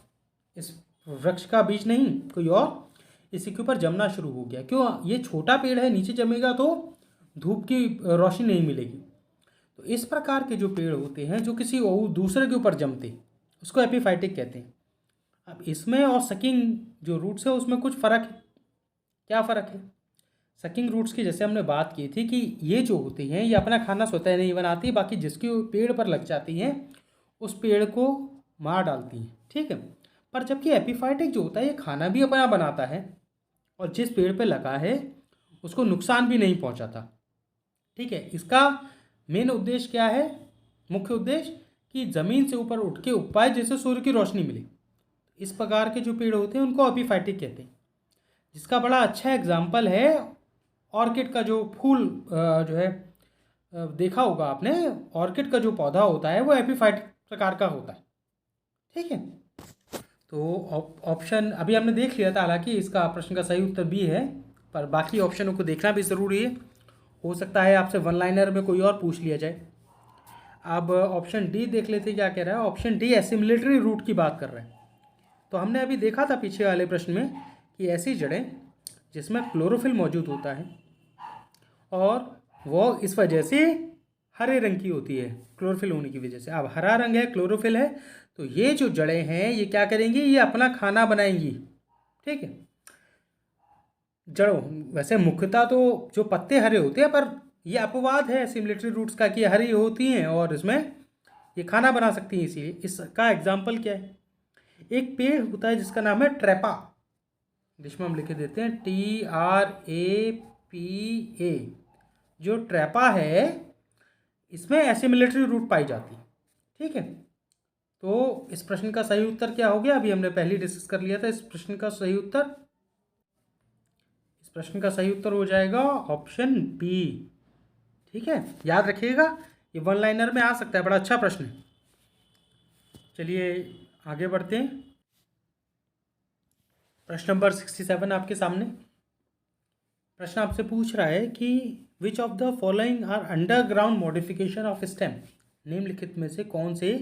A: इस वृक्ष का बीज नहीं कोई और, इसी के ऊपर जमना शुरू हो गया। क्यों? ये छोटा पेड़ है, नीचे जमेगा तो धूप की रोशनी नहीं मिलेगी। तो इस प्रकार के जो पेड़ होते हैं जो किसी और दूसरे के ऊपर जमते, उसको एपिफाइटिक कहते हैं। अब इसमें और सकिंग जो रूट्स है उसमें कुछ फ़र्क है। क्या फ़र्क है? सकिंग रूट्स की जैसे हमने बात की थी कि ये जो होती हैं ये अपना खाना स्वतः नहीं बनाती, बाकी जिसके पेड़ पर लग जाती हैं उस पेड़ को मार डालती हैं। ठीक है, पर जबकि एपिफाइटिक जो होता है ये खाना भी अपना बनाता है और जिस पेड़ पे लगा है उसको नुकसान भी नहीं पहुंचाता। ठीक है, इसका मेन उद्देश्य क्या है? मुख्य उद्देश्य कि ज़मीन से ऊपर उठ के उग पाए जिससे सूर्य की रोशनी मिले। इस प्रकार के जो पेड़ होते हैं उनको एपिफाइटिक कहते हैं, जिसका बड़ा अच्छा एग्जाम्पल है ऑर्किड का जो फूल जो है देखा होगा आपने, ऑर्किड का जो पौधा होता है वो एपिफाइटिक प्रकार का होता है। ठीक है, तो ऑप्शन अभी हमने देख लिया था, हालांकि इसका प्रश्न का सही उत्तर भी है, पर बाकी ऑप्शनों को देखना भी ज़रूरी है। हो सकता है आपसे वन लाइनर में कोई और पूछ लिया जाए। अब ऑप्शन डी देख लेते क्या कह रहा है। ऑप्शन डी एसिमिलेटरी रूट की बात कर रहा है। तो हमने अभी देखा था पीछे वाले प्रश्न में कि ऐसी जड़ें जिसमें क्लोरोफिल मौजूद होता है और वो इस वजह से हरे रंग की होती है, क्लोरोफिल होने की वजह से। अब हरा रंग है, क्लोरोफिल है, तो ये जो जड़ें हैं ये क्या करेंगी, ये अपना खाना बनाएंगी। ठीक है, जड़ों वैसे मुख्यतः तो जो पत्ते हरे होते हैं, पर ये अपवाद है सिमिलेटरी रूट्स का कि हरी होती हैं और इसमें ये खाना बना सकती हैं। इसीलिए इसका एग्जाम्पल क्या है, एक पेड़ होता है जिसका नाम है ट्रैपा, जिसमें हम लिख देते हैं TRAPA। जो ट्रैपा है इसमें एसिमिलेटरी रूट पाई जाती है। ठीक है, तो इस प्रश्न का सही उत्तर क्या हो गया, अभी हमने पहले डिस्कस कर लिया था। इस प्रश्न का सही उत्तर हो जाएगा ऑप्शन बी। ठीक है, याद रखिएगा, ये वन लाइनर में आ सकता है, बड़ा अच्छा प्रश्न है। चलिए आगे बढ़ते हैं। प्रश्न नंबर 67 आपके सामने। प्रश्न आपसे पूछ रहा है कि which of the following are underground modification of stem, निम्नलिखित में से कौन से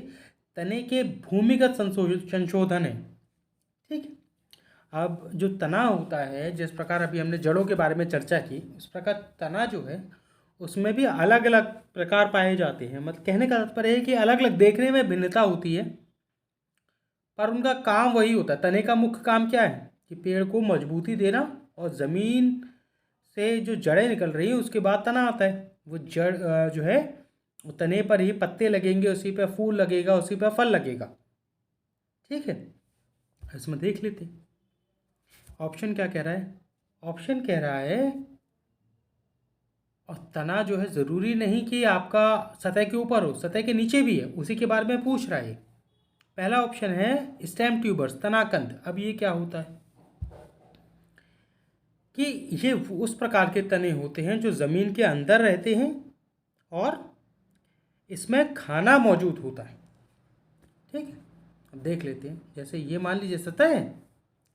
A: तने के भूमिगत संशोधन है। ठीक है, अब जो तना होता है, जिस प्रकार अभी हमने जड़ों के बारे में चर्चा की, उस प्रकार तना जो है उसमें भी अलग अलग प्रकार पाए जाते हैं। मतलब कहने का तात्पर्य है कि अलग अलग देखने में भिन्नता होती है, पर उनका काम वही होता है। तने का मुख्य काम क्या है कि पेड़ को मजबूती देना, और ज़मीन से जो जड़ें निकल रही हैं उसके बाद तना आता है। वो जड़ जो है वो तने पर ही पत्ते लगेंगे, उसी पर फूल लगेगा, उसी पर फल लगेगा। ठीक है, इसमें देख लेते हैं ऑप्शन क्या कह रहा है। ऑप्शन कह रहा है, और तना जो है ज़रूरी नहीं कि आपका सतह के ऊपर हो, सतह के नीचे भी है, उसी के बारे में पूछ रहा है। पहला ऑप्शन है स्टेम ट्यूबर्स, तनाकंद। अब ये क्या होता है कि ये उस प्रकार के तने होते हैं जो ज़मीन के अंदर रहते हैं और इसमें खाना मौजूद होता है। ठीक है, अब देख लेते हैं। जैसे ये मान लीजिए सतह है,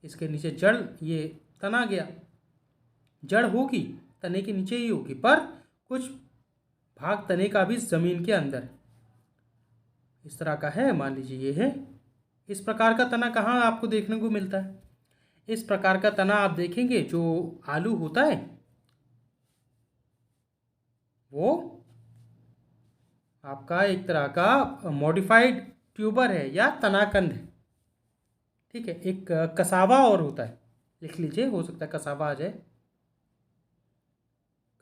A: इसके नीचे जड़, ये तना गया, जड़ होगी तने के नीचे ही होगी, पर कुछ भाग तने का भी ज़मीन के अंदर है। इस तरह का है, मान लीजिए ये है। इस प्रकार का तना कहाँ आपको देखने को मिलता है? इस प्रकार का तना आप देखेंगे जो आलू होता है वो आपका एक तरह का मॉडिफाइड ट्यूबर है या तनाकंद है। ठीक है, एक कसावा और होता है, लिख लीजिए, हो सकता है कसावा आ जाए।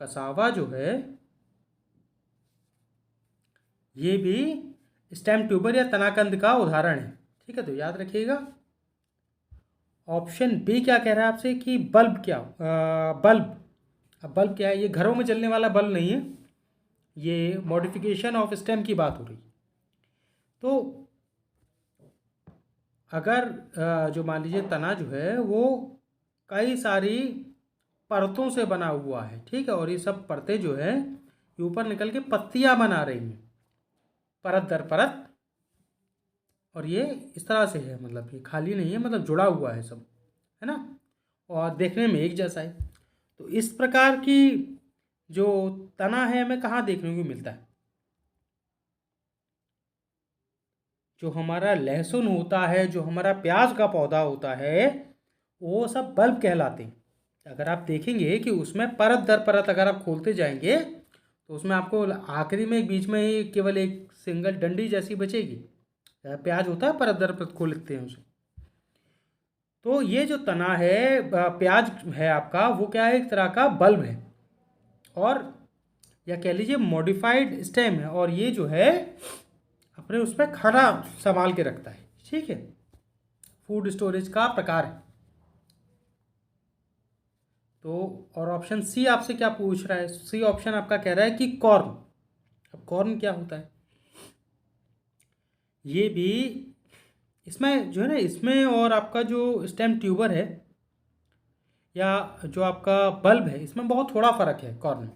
A: कसावा जो है ये भी स्टेम ट्यूबर या तनाकंद का उदाहरण है। ठीक है, तो याद रखिएगा। ऑप्शन बी क्या कह रहा है आपसे कि बल्ब क्या, बल्ब। अब बल्ब क्या है? ये घरों में जलने वाला बल्ब नहीं है, ये मॉडिफिकेशन ऑफ स्टेम की बात हो रही। तो अगर जो मान लीजिए तना जो है वो कई सारी परतों से बना हुआ है, ठीक है, और ये सब परतें जो है ये ऊपर निकल के पत्तियां बना रही हैं, परत दर परत, और ये इस तरह से है, मतलब ये खाली नहीं है, मतलब जुड़ा हुआ है सब, है ना, और देखने में एक जैसा है। तो इस प्रकार की जो तना है हमें कहाँ देखने को मिलता है? जो हमारा लहसुन होता है, जो हमारा प्याज का पौधा होता है, वो सब बल्ब कहलाते हैं। अगर आप देखेंगे कि उसमें परत दर परत अगर आप खोलते जाएंगे तो उसमें आपको आखिरी में बीच में ही केवल एक सिंगल डंडी जैसी बचेगी। प्याज होता है परत दर परत खोलते हैं उसे। तो ये जो तना है, प्याज है आपका, वो क्या है? एक तरह का बल्ब है, और या कह लीजिए मॉडिफाइड स्टेम है, और ये जो है अपने उसमें खाना संभाल के रखता है। ठीक है, फूड स्टोरेज का प्रकार है। तो और ऑप्शन सी आपसे क्या पूछ रहा है? सी ऑप्शन आपका कह रहा है कि कॉर्न। अब कॉर्न क्या होता है? ये भी इसमें जो है ना, इसमें और आपका जो स्टेम ट्यूबर है या जो आपका बल्ब है, इसमें बहुत थोड़ा फ़र्क है। कॉर्न में,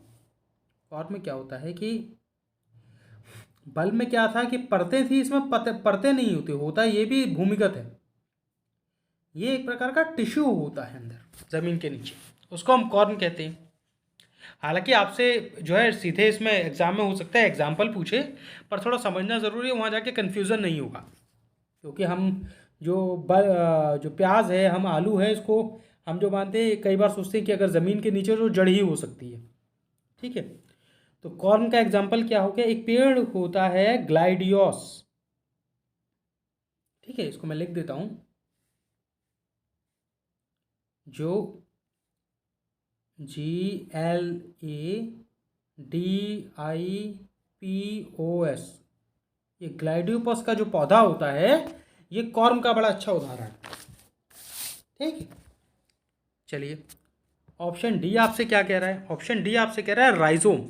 A: कॉर्न में क्या होता है कि बल्ब में क्या था कि परतें थी, इसमें परतें नहीं होती, होता ये भी भूमिगत है। ये एक प्रकार का टिश्यू होता है अंदर ज़मीन के नीचे, उसको हम कॉर्न कहते हैं। हालांकि आपसे जो है सीधे इसमें एग्जाम में हो सकता है एग्जाम्पल पूछे, पर थोड़ा समझना ज़रूरी है, वहाँ जाके कन्फ्यूज़न नहीं होगा। क्योंकि हम जो प्याज है, हम आलू है, इसको हम जो मानते हैं, कई बार सोचते हैं कि अगर ज़मीन के नीचे तो जड़ ही हो सकती है। ठीक है, तो कॉर्न का एग्जाम्पल क्या हो गया? एक पेड़ होता है ग्लाइडियोस। ठीक है, इसको मैं लिख देता हूँ, जो GLADIPOS, ये ग्लाइडियोपस का जो पौधा होता है, ये कॉर्न का बड़ा अच्छा उदाहरण है। ठीक है, चलिए ऑप्शन डी आपसे क्या कह रहा है? ऑप्शन डी आपसे कह रहा है राइजोम।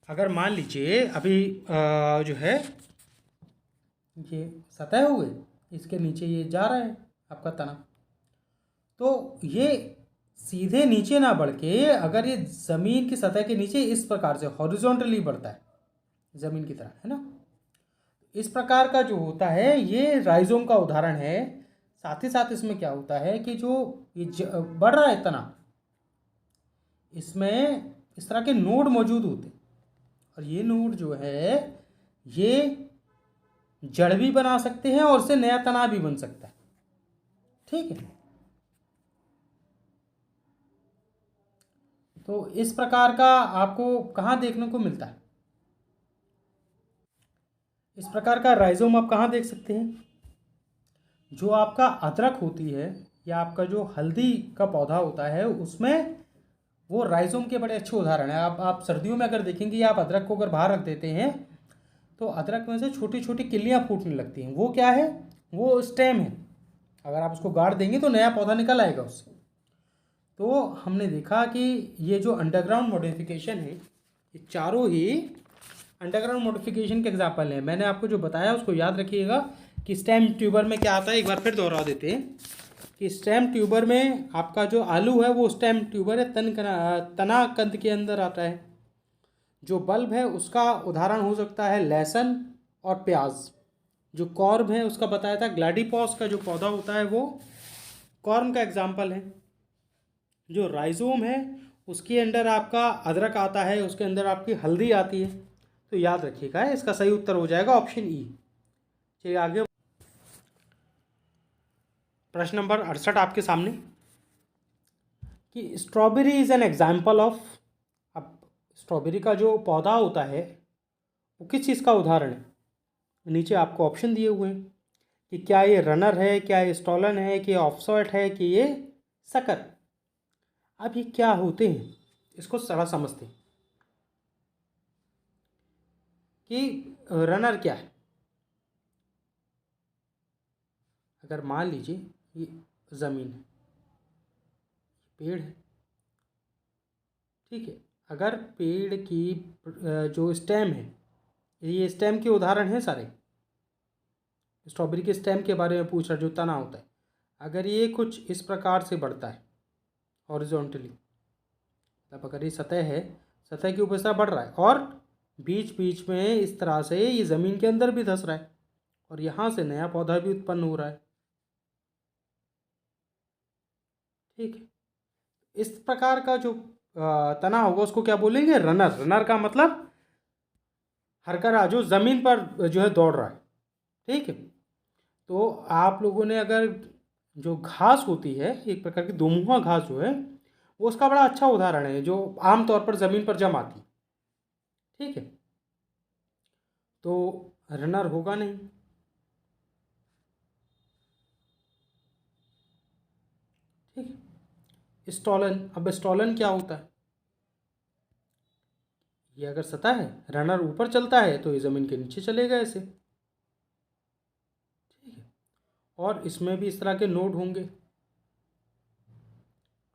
A: अगर मान लीजिए अभी जो है ये सतह हो गई, इसके नीचे ये जा रहा है आपका तना, तो ये सीधे नीचे ना बढ़ के अगर ये ज़मीन की सतह के नीचे इस प्रकार से हॉरिजॉन्टली बढ़ता है, ज़मीन की तरह, है ना, इस प्रकार का जो होता है ये राइजोम का उदाहरण है। साथ ही साथ इसमें क्या होता है कि जो ये बढ़ रहा है तना, इसमें इस तरह के नोड मौजूद होते हैं, और ये नोड जो है ये जड़ भी बना सकते हैं और इससे नया तना भी बन सकता है। ठीक है, तो इस प्रकार का आपको कहाँ देखने को मिलता है? इस प्रकार का राइजोम आप कहाँ देख सकते हैं? जो आपका अदरक होती है या आपका जो हल्दी का पौधा होता है उसमें वो राइजोम के बड़े अच्छे उदाहरण हैं। आप सर्दियों में अगर देखेंगे या आप अदरक को अगर बाहर रख देते हैं तो अदरक में से छोटी छोटी किल्लियाँ फूटने लगती हैं। वो क्या है? वो स्टेम है। अगर आप उसको गाड़ देंगे तो नया पौधा निकल आएगा उससे। तो हमने देखा कि ये जो अंडरग्राउंड मॉडिफिकेशन है ये चारों ही अंडरग्राउंड मॉडिफिकेशन के एग्जाम्पल हैं। मैंने आपको जो बताया उसको याद रखिएगा कि स्टेम ट्यूबर में क्या आता है। एक बार फिर दोहरा देते हैं कि स्टेम ट्यूबर में आपका जो आलू है वो स्टेम ट्यूबर है, तना कंद के अंदर आता है। जो बल्ब है उसका उदाहरण हो सकता है लहसुन और प्याज। जो कॉर्म है उसका बताया था ग्लैडीपॉस का जो पौधा होता है वो कॉर्म का एग्जाम्पल है। जो राइजोम है उसके अंदर आपका अदरक आता है, उसके अंदर आपकी हल्दी आती है। तो याद रखिएगा इसका सही उत्तर हो जाएगा ऑप्शन ई। चलिए आगे प्रश्न नंबर 68 आपके सामने कि strawberry is an example of. अब स्ट्रॉबेरी का जो पौधा होता है वो किस चीज़ का उदाहरण है? नीचे आपको ऑप्शन दिए हुए हैं कि क्या ये रनर है, क्या ये स्टॉलन है, कि ये ऑफसॉट है, कि ये सकर। अब ये क्या होते हैं इसको जरा समझते हैं कि रनर क्या है। अगर मान लीजिए ये ज़मीन है, पेड़ है, ठीक है। अगर पेड़ की जो स्टेम है, ये स्टेम के उदाहरण हैं सारे। स्ट्रॉबेरी के स्टेम के बारे में पूछ रहा जो तना होता है। अगर ये कुछ इस प्रकार से बढ़ता है हॉरिजॉन्टली, मतलब अगर ये सतह है, सतह के ऊपर इस तरह बढ़ रहा है और बीच बीच में इस तरह से ये ज़मीन के अंदर भी धंस रहा है और यहाँ से नया पौधा भी उत्पन्न हो रहा है, ठीक है। इस प्रकार का जो तना होगा उसको क्या बोलेंगे? रनर। रनर का मतलब हरकरा जो ज़मीन पर जो है दौड़ रहा है, ठीक है। तो आप लोगों ने अगर जो घास होती है एक प्रकार की दोमुहा घास जो है वो उसका बड़ा अच्छा उदाहरण है जो आमतौर पर ज़मीन पर जम आती है, ठीक है। तो रनर होगा नहीं, ठीक है। स्टॉलन, अब स्टॉलन क्या होता है? ये अगर सतह है, रनर ऊपर चलता है तो ये ज़मीन के नीचे चलेगा ऐसे, ठीक है। और इसमें भी इस तरह के नोड होंगे।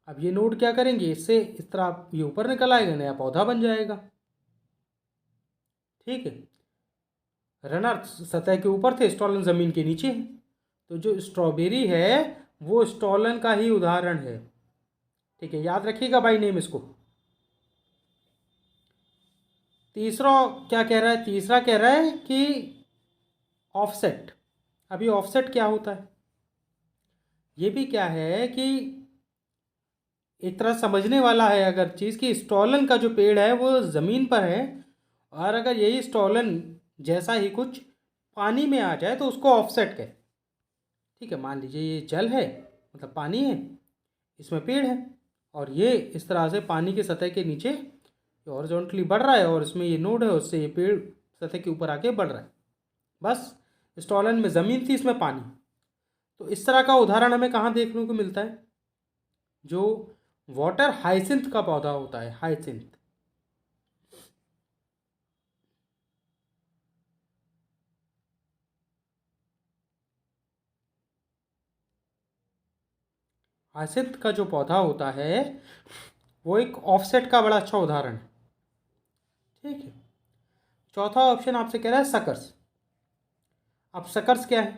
A: अब ये नोड क्या करेंगे? इससे इस तरह ये ऊपर निकल आएगा, नया पौधा बन जाएगा, ठीक है। रनर सतह के ऊपर थे, स्टॉलन ज़मीन के नीचे है। तो जो स्ट्रॉबेरी है वो स्टॉलन का ही उदाहरण है, ठीक है। याद रखिएगा भाई नेम इसको। तीसरा क्या कह रहा है? तीसरा कह रहा है कि ऑफसेट। अभी ऑफसेट क्या होता है? ये भी क्या है कि एक तरह समझने वाला है अगर चीज़ कि स्टॉलन का जो पेड़ है वो ज़मीन पर है और अगर यही स्टॉलन जैसा ही कुछ पानी में आ जाए तो उसको ऑफसेट कहे, ठीक है। मान लीजिए ये जल है, मतलब पानी है, इसमें पेड़ है और ये इस तरह से पानी के सतह के नीचे हॉरिजॉन्टली बढ़ रहा है और इसमें ये नोड है, उससे ये पेड़ सतह के ऊपर आके बढ़ रहा है। बस स्टॉलन में ज़मीन थी, इसमें पानी। तो इस तरह का उदाहरण हमें कहाँ देखने को मिलता है? जो वाटर हाइसिंथ का पौधा होता है, हाइसिंथ। हाइसिंथ का जो पौधा होता है वो एक ऑफसेट का बड़ा अच्छा उदाहरण है, ठीक है। चौथा ऑप्शन आपसे कह रहा है सकर्स। अब सकर्स क्या है?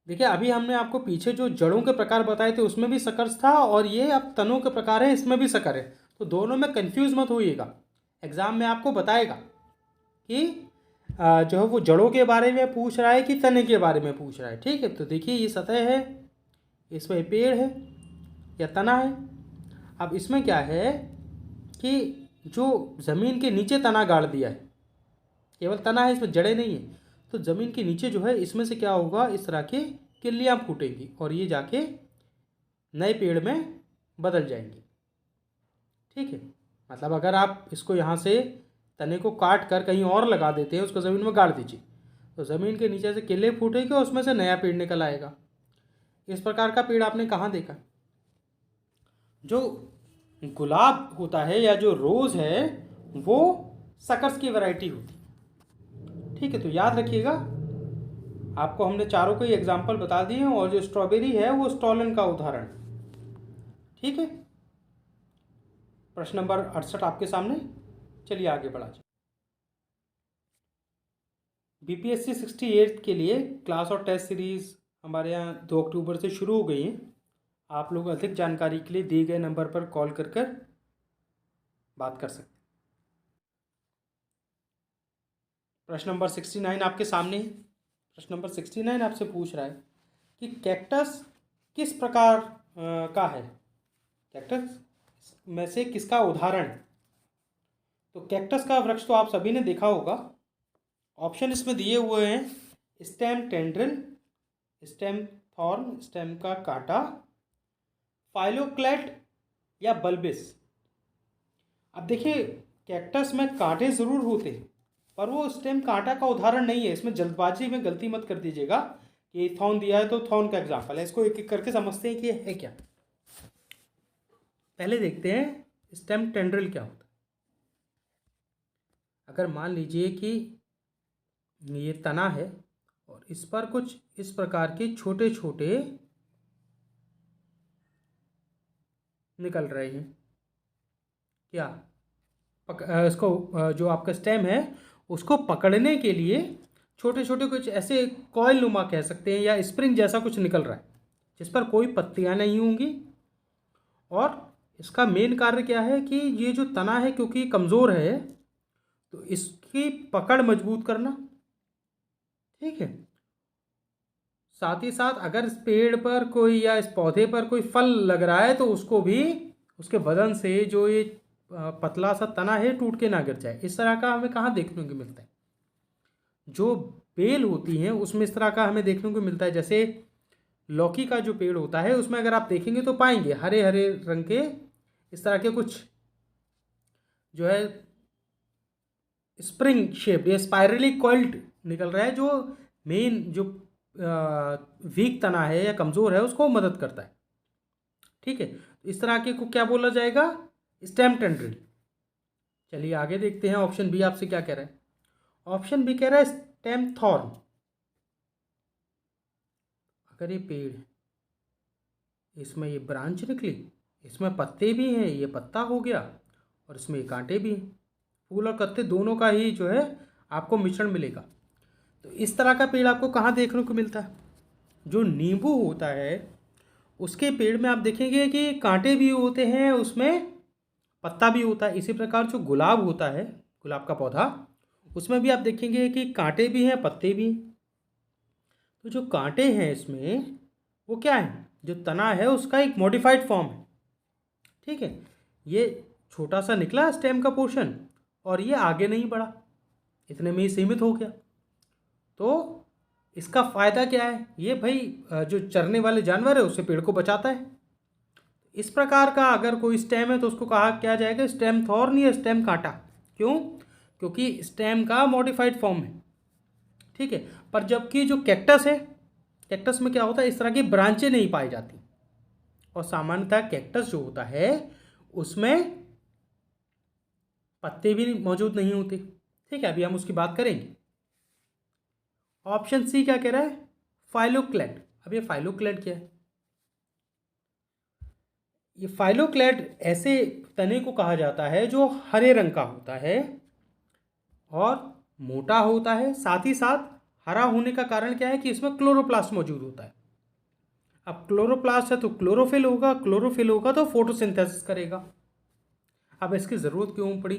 A: देखिए अभी हमने आपको पीछे जो जड़ों के प्रकार बताए थे उसमें भी सकर्स था और ये अब तनों के प्रकार है, इसमें भी सकर है। तो दोनों में कंफ्यूज मत होइएगा, एग्जाम में आपको बताएगा कि जो है वो जड़ों के बारे में पूछ रहा है कि तने के बारे में पूछ रहा है, ठीक है। तो देखिए ये सतह है, इसमें पेड़ है या तना है। अब इसमें क्या है कि जो ज़मीन के नीचे तना गाड़ दिया है, केवल तना है, इसमें जड़ें नहीं है। तो ज़मीन के नीचे जो है इसमें से क्या होगा, इस तरह की किल्लियाँ फूटेंगी और ये जाके नए पेड़ में बदल जाएंगी, ठीक है। मतलब अगर आप इसको यहाँ से तने को काट कर कहीं और लगा देते हैं, उसको ज़मीन में गाड़ दीजिए, तो ज़मीन के नीचे से केले फूटेंगे और उसमें से नया पेड़ निकल आएगा। इस प्रकार का पेड़ आपने कहाँ देखा? जो गुलाब होता है या जो रोज़ है वो सकर्स की वैरायटी होती है। ठीक है, तो याद रखिएगा, आपको हमने चारों के एग्जाम्पल बता दिए हैं और जो स्ट्रॉबेरी है वो स्टॉलन का उदाहरण। ठीक है, प्रश्न नंबर 68 आपके सामने। चलिए आगे बढ़ा जाए। बीपीएससी 68 के लिए क्लास और टेस्ट सीरीज़ हमारे यहाँ 2 अक्टूबर से शुरू हो गई हैं। आप लोग अधिक जानकारी के लिए दिए गए नंबर पर कॉल कर बात कर सकते हैं। प्रश्न नंबर 69 आपके सामने है। प्रश्न नंबर 69 आपसे पूछ रहा है कि कैक्टस किस प्रकार का है, कैक्टस में से किसका उदाहरण है? तो कैक्टस का वृक्ष तो आप सभी ने देखा होगा। ऑप्शन इसमें दिए हुए हैं: stem tendril, stem thorn, stem का कांटा, फाइलोक्लेट या बल्बिस। अब देखिए, कैक्टस में कांटे ज़रूर होते हैं पर वो स्टेम कांटा का उदाहरण नहीं है। इसमें जल्दबाजी में गलती मत कर दीजिएगा कि थॉर्न दिया है तो थॉर्न का एग्जाम्पल है। इसको एक एक करके समझते हैं कि है क्या। पहले देखते हैं स्टेम टेंड्रिल क्या होता है। अगर मान लीजिए कि ये तना है और इस पर कुछ इस प्रकार के छोटे छोटे निकल रहे हैं, क्या इसको जो आपका स्टेम है उसको पकड़ने के लिए छोटे छोटे कुछ ऐसे कॉइल नुमा कह सकते हैं या स्प्रिंग जैसा कुछ निकल रहा है जिस पर कोई पत्तियां नहीं होंगी। और इसका मेन कार्य क्या है कि ये जो तना है क्योंकि कमज़ोर है तो इसकी पकड़ मजबूत करना। ठीक है, साथ ही साथ अगर इस पेड़ पर कोई या इस पौधे पर कोई फल लग रहा है तो उसको भी उसके वजन से जो ये पतला सा तना है टूट के ना गिर जाए। इस तरह का हमें कहाँ देखने को मिलता है? जो बेल होती हैं उसमें इस तरह का हमें देखने को मिलता है। जैसे लौकी का जो पेड़ होता है उसमें अगर आप देखेंगे तो पाएंगे हरे हरे रंग के इस तरह के कुछ जो है स्प्रिंग शेप या स्पाइरली कॉइल्ड निकल रहा है, जो मेन जो वीक तना है या कमज़ोर है उसको मदद करता है। ठीक है, इस तरह के को क्या बोला जाएगा? Stem tendril. चलिए आगे देखते हैं ऑप्शन बी आपसे क्या कह रहा है। ऑप्शन बी कह रहा है स्टेम थॉर्न। अगर ये पेड़ है, इसमें ये ब्रांच निकली, इसमें पत्ते भी हैं, ये पत्ता हो गया और इसमें ये कांटे भी हैं, फूल और पत्ते दोनों का ही जो है आपको मिश्रण मिलेगा। तो इस तरह का पेड़ आपको कहाँ देखने को मिलता है? जो नींबू होता है उसके पेड़ में आप देखेंगे कि कांटे भी होते हैं, उसमें पत्ता भी होता है। इसी प्रकार जो गुलाब होता है, गुलाब का पौधा, उसमें भी आप देखेंगे कि कांटे भी हैं, पत्ते भी हैं। तो जो कांटे हैं इसमें वो क्या है? जो तना है उसका एक मॉडिफाइड फॉर्म है। ठीक है, ये छोटा सा निकला स्टेम का पोर्शन और ये आगे नहीं बढ़ा, इतने में ही सीमित हो गया। तो इसका फ़ायदा क्या है? ये भाई जो चरने वाले जानवर है उससे पेड़ को बचाता है। इस प्रकार का अगर कोई स्टेम है तो उसको कहा क्या जाएगा? स्टेम थॉर्न या स्टेम कांटा। क्यों? क्योंकि स्टेम का मॉडिफाइड फॉर्म है। ठीक है, पर जबकि जो कैक्टस है, कैक्टस में क्या होता है? इस तरह की ब्रांचें नहीं पाई जाती और सामान्यतः कैक्टस जो होता है उसमें पत्ते भी मौजूद नहीं होते। ठीक है, अभी हम उसकी बात करेंगे। ऑप्शन सी क्या कह रहा है? फाइलोक्लेट। अब ये फाइलोक्लेट क्या है? ये फाइलोक्लेट ऐसे तने को कहा जाता है जो हरे रंग का होता है और मोटा होता है। साथ ही साथ हरा होने का कारण क्या है कि इसमें क्लोरोप्लास्ट मौजूद होता है। अब क्लोरोप्लास्ट है तो क्लोरोफिल होगा, क्लोरोफिल होगा तो फोटोसिंथेसिस करेगा। अब इसकी ज़रूरत क्यों पड़ी?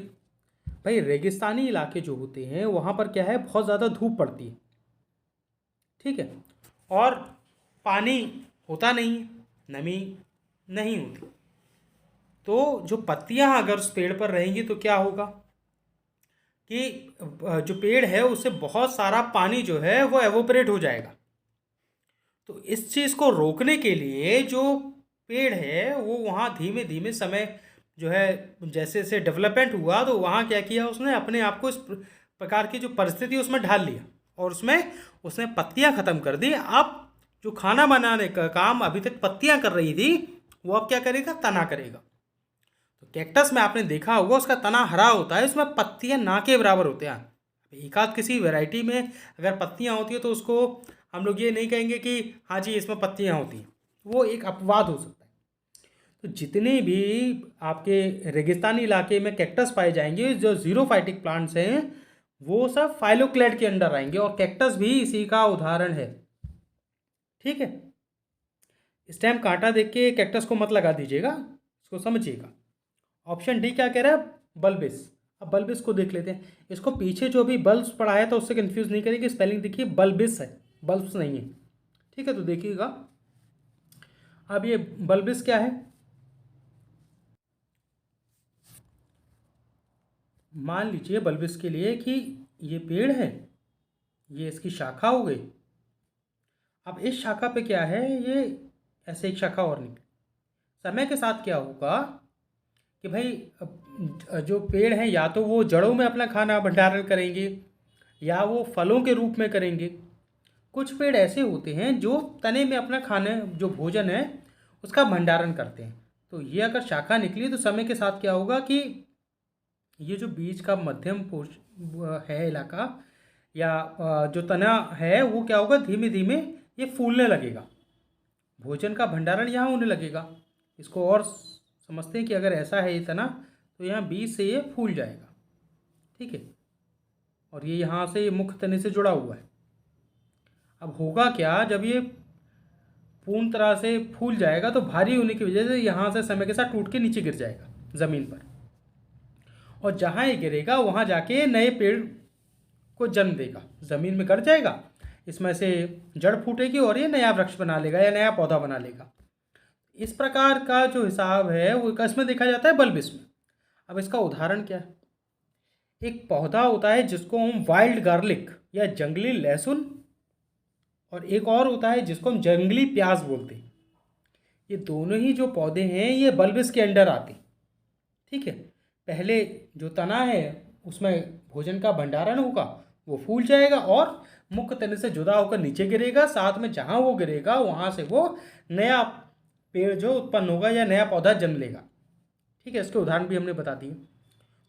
A: भाई रेगिस्तानी इलाके जो होते हैं वहाँ पर क्या है, बहुत ज़्यादा धूप पड़ती है। ठीक है, और पानी होता नहीं, नमी नहीं होती। तो जो पत्तियां अगर उस पेड़ पर रहेंगी तो क्या होगा कि जो पेड़ है उससे बहुत सारा पानी जो है वो एवोपरेट हो जाएगा। तो इस चीज़ को रोकने के लिए जो पेड़ है वो वहाँ धीमे धीमे समय जो है जैसे जैसे डेवलपमेंट हुआ तो वहाँ क्या किया उसने, अपने आप को इस प्रकार की जो परिस्थिति उसमें ढाल लिया और उसमें उसने पत्तियां ख़त्म कर दी। अब जो खाना बनाने का काम अभी तक पत्तियां कर रही थी, वो अब क्या करेगा, तना करेगा। तो कैक्टस में आपने देखा होगा उसका तना हरा होता है, उसमें पत्तियां ना के बराबर होते हैं। एक आध किसी वैरायटी में अगर पत्तियां होती है तो उसको हम लोग ये नहीं कहेंगे कि हाँ जी इसमें पत्तियां होती हैं, वो एक अपवाद हो सकता है। तो जितने भी आपके रेगिस्तानी इलाके में कैक्टस पाए जाएंगे, जो जीरोफाइटिक प्लांट्स हैं, वो सब फाइलोक्लेड के अंडर आएंगे, और कैक्टस भी इसी का उदाहरण है। ठीक है, इस टाइम कांटा देख के कैक्टस को मत लगा दीजिएगा, इसको समझिएगा। ऑप्शन डी क्या कह रहा है, बल्बिस। अब बल्बिस को देख लेते हैं। इसको पीछे जो भी बल्ब्स पढ़ाया था उससे कंफ्यूज नहीं करेंगे, स्पेलिंग देखिए बल्बिस है, बल्ब्स नहीं है। ठीक है, तो देखिएगा अब ये बल्बिस क्या है। मान लीजिए बल्बिस के लिए कि ये पेड़ है, ये इसकी शाखा हो गई। अब इस शाखा पे क्या है, ये ऐसे एक शाखा और निकली। समय के साथ क्या होगा कि भाई जो पेड़ हैं या तो वो जड़ों में अपना खाना भंडारण करेंगे या वो फलों के रूप में करेंगे। कुछ पेड़ ऐसे होते हैं जो तने में अपना खाने जो भोजन है उसका भंडारण करते हैं। तो ये अगर शाखा निकली तो समय के साथ क्या होगा कि ये जो बीज का मध्यम पोष है इलाका या जो तना है वो क्या होगा, धीमे धीमे ये फूलने लगेगा, भोजन का भंडारण यहाँ होने लगेगा। इसको और समझते हैं कि अगर ऐसा है ये तना तो यहाँ बीज से ये फूल जाएगा। ठीक है, और ये यहाँ से ये मुख्य तने से जुड़ा हुआ है। अब होगा क्या, जब ये पूर्ण तरह से फूल जाएगा तो भारी होने की वजह से यहाँ से समय के साथ टूट के नीचे गिर जाएगा ज़मीन पर, और जहाँ ये गिरेगा वहाँ जाके नए पेड़ को जन्म देगा, ज़मीन में गड़ जाएगा, इसमें से जड़ फूटेगी और ये नया वृक्ष बना लेगा या नया पौधा बना लेगा। इस प्रकार का जो हिसाब है वो इसमें देखा जाता है बल्बिस में। अब इसका उदाहरण क्या है, एक पौधा होता है जिसको हम वाइल्ड गार्लिक या जंगली लहसुन, और एक और होता है जिसको हम जंगली प्याज बोलते हैं। ये दोनों ही जो पौधे हैं ये बल्बिस के अंडर आते हैं। ठीक है, पहले जो तना है उसमें भोजन का भंडारण होगा, वो फूल जाएगा और मुख्य तने से जुदा होकर नीचे गिरेगा, साथ में जहाँ वो गिरेगा वहाँ से वो नया पेड़ जो उत्पन्न होगा या नया पौधा जन्म लेगा। ठीक है, इसके उदाहरण भी हमने बता दिए।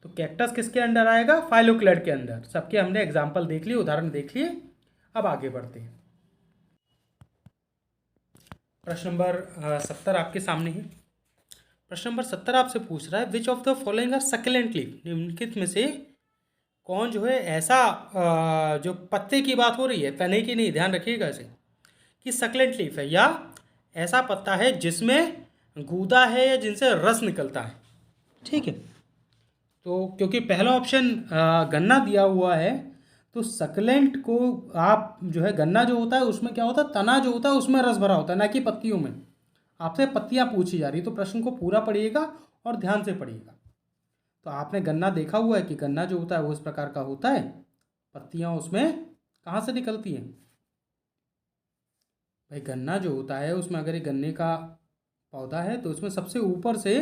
A: तो कैक्टस किसके अंडर आएगा, फाइलोक्लेड के अंदर। सबके हमने एग्जाम्पल देख लिए, उदाहरण देख लिए। अब आगे बढ़ते हैं। प्रश्न नंबर 70 आपके सामने है। प्रश्न नंबर 70 आपसे पूछ रहा है, which of the following are succulent leaf. निम्नलिखित में से कौन जो है ऐसा जो पत्ते की बात हो रही है, तने की नहीं, ध्यान रखिएगा इसे, कि सक्लेंट लीफ है या ऐसा पत्ता है जिसमें गूदा है या जिनसे रस निकलता है। ठीक है, तो क्योंकि पहला ऑप्शन गन्ना दिया हुआ है, तो सकलेंट को आप जो है गन्ना जो होता है उसमें क्या होता है, तना जो होता है उसमें रस भरा होता है, ना कि पत्तियों में। आपसे पत्तियां पूछी जा रही, तो प्रश्न को पूरा पढ़िएगा और ध्यान से पढ़िएगा। तो आपने गन्ना देखा हुआ है कि गन्ना जो होता है वो इस प्रकार का होता है, पत्तियां उसमें कहाँ से निकलती हैं भाई। गन्ना जो होता है उसमें अगर ये गन्ने का पौधा है तो उसमें सबसे ऊपर से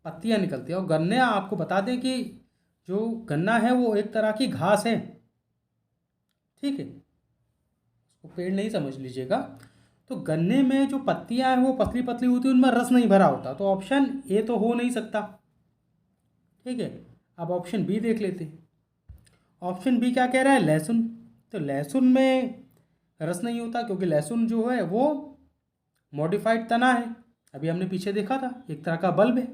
A: पत्तियां निकलती हैं। और गन्ने आपको बता दें कि जो गन्ना है वो एक तरह की घास है। ठीक है, उसको पेड़ नहीं समझ लीजिएगा। तो गन्ने में जो पत्तियां हैं वो पतली पतली होती हैं, उनमें रस नहीं भरा होता, तो ऑप्शन ए तो हो नहीं सकता। ठीक है, अब ऑप्शन बी देख लेते हैं। ऑप्शन बी क्या कह रहा है, लहसुन। तो लहसुन में रस नहीं होता क्योंकि लहसुन जो है वो मॉडिफाइड तना है, अभी हमने पीछे देखा था, एक तरह का बल्ब है।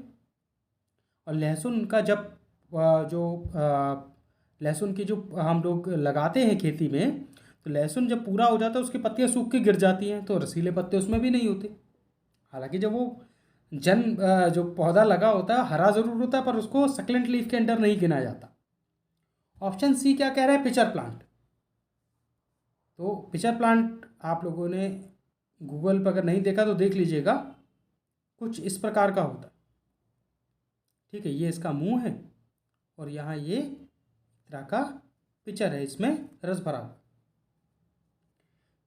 A: और लहसुन का जब जो लहसुन की जो हम लोग लगाते हैं खेती में, तो लहसुन जब पूरा हो जाता है उसकी पत्तियां सूख के गिर जाती हैं, तो रसीले पत्ते उसमें भी नहीं होते। हालांकि जब वो जो पौधा लगा होता है हरा ज़रूर होता है, पर उसको सक्लेंट लीफ के अंडर नहीं गिना जाता। ऑप्शन सी क्या कह रहा है, पिचर प्लांट। तो पिचर प्लांट आप लोगों ने गूगल पर अगर नहीं देखा तो देख लीजिएगा, कुछ इस प्रकार का होता है। ठीक है, ये इसका मुंह है और यहाँ ये तरह का पिचर है, इसमें रस भरा हुआ।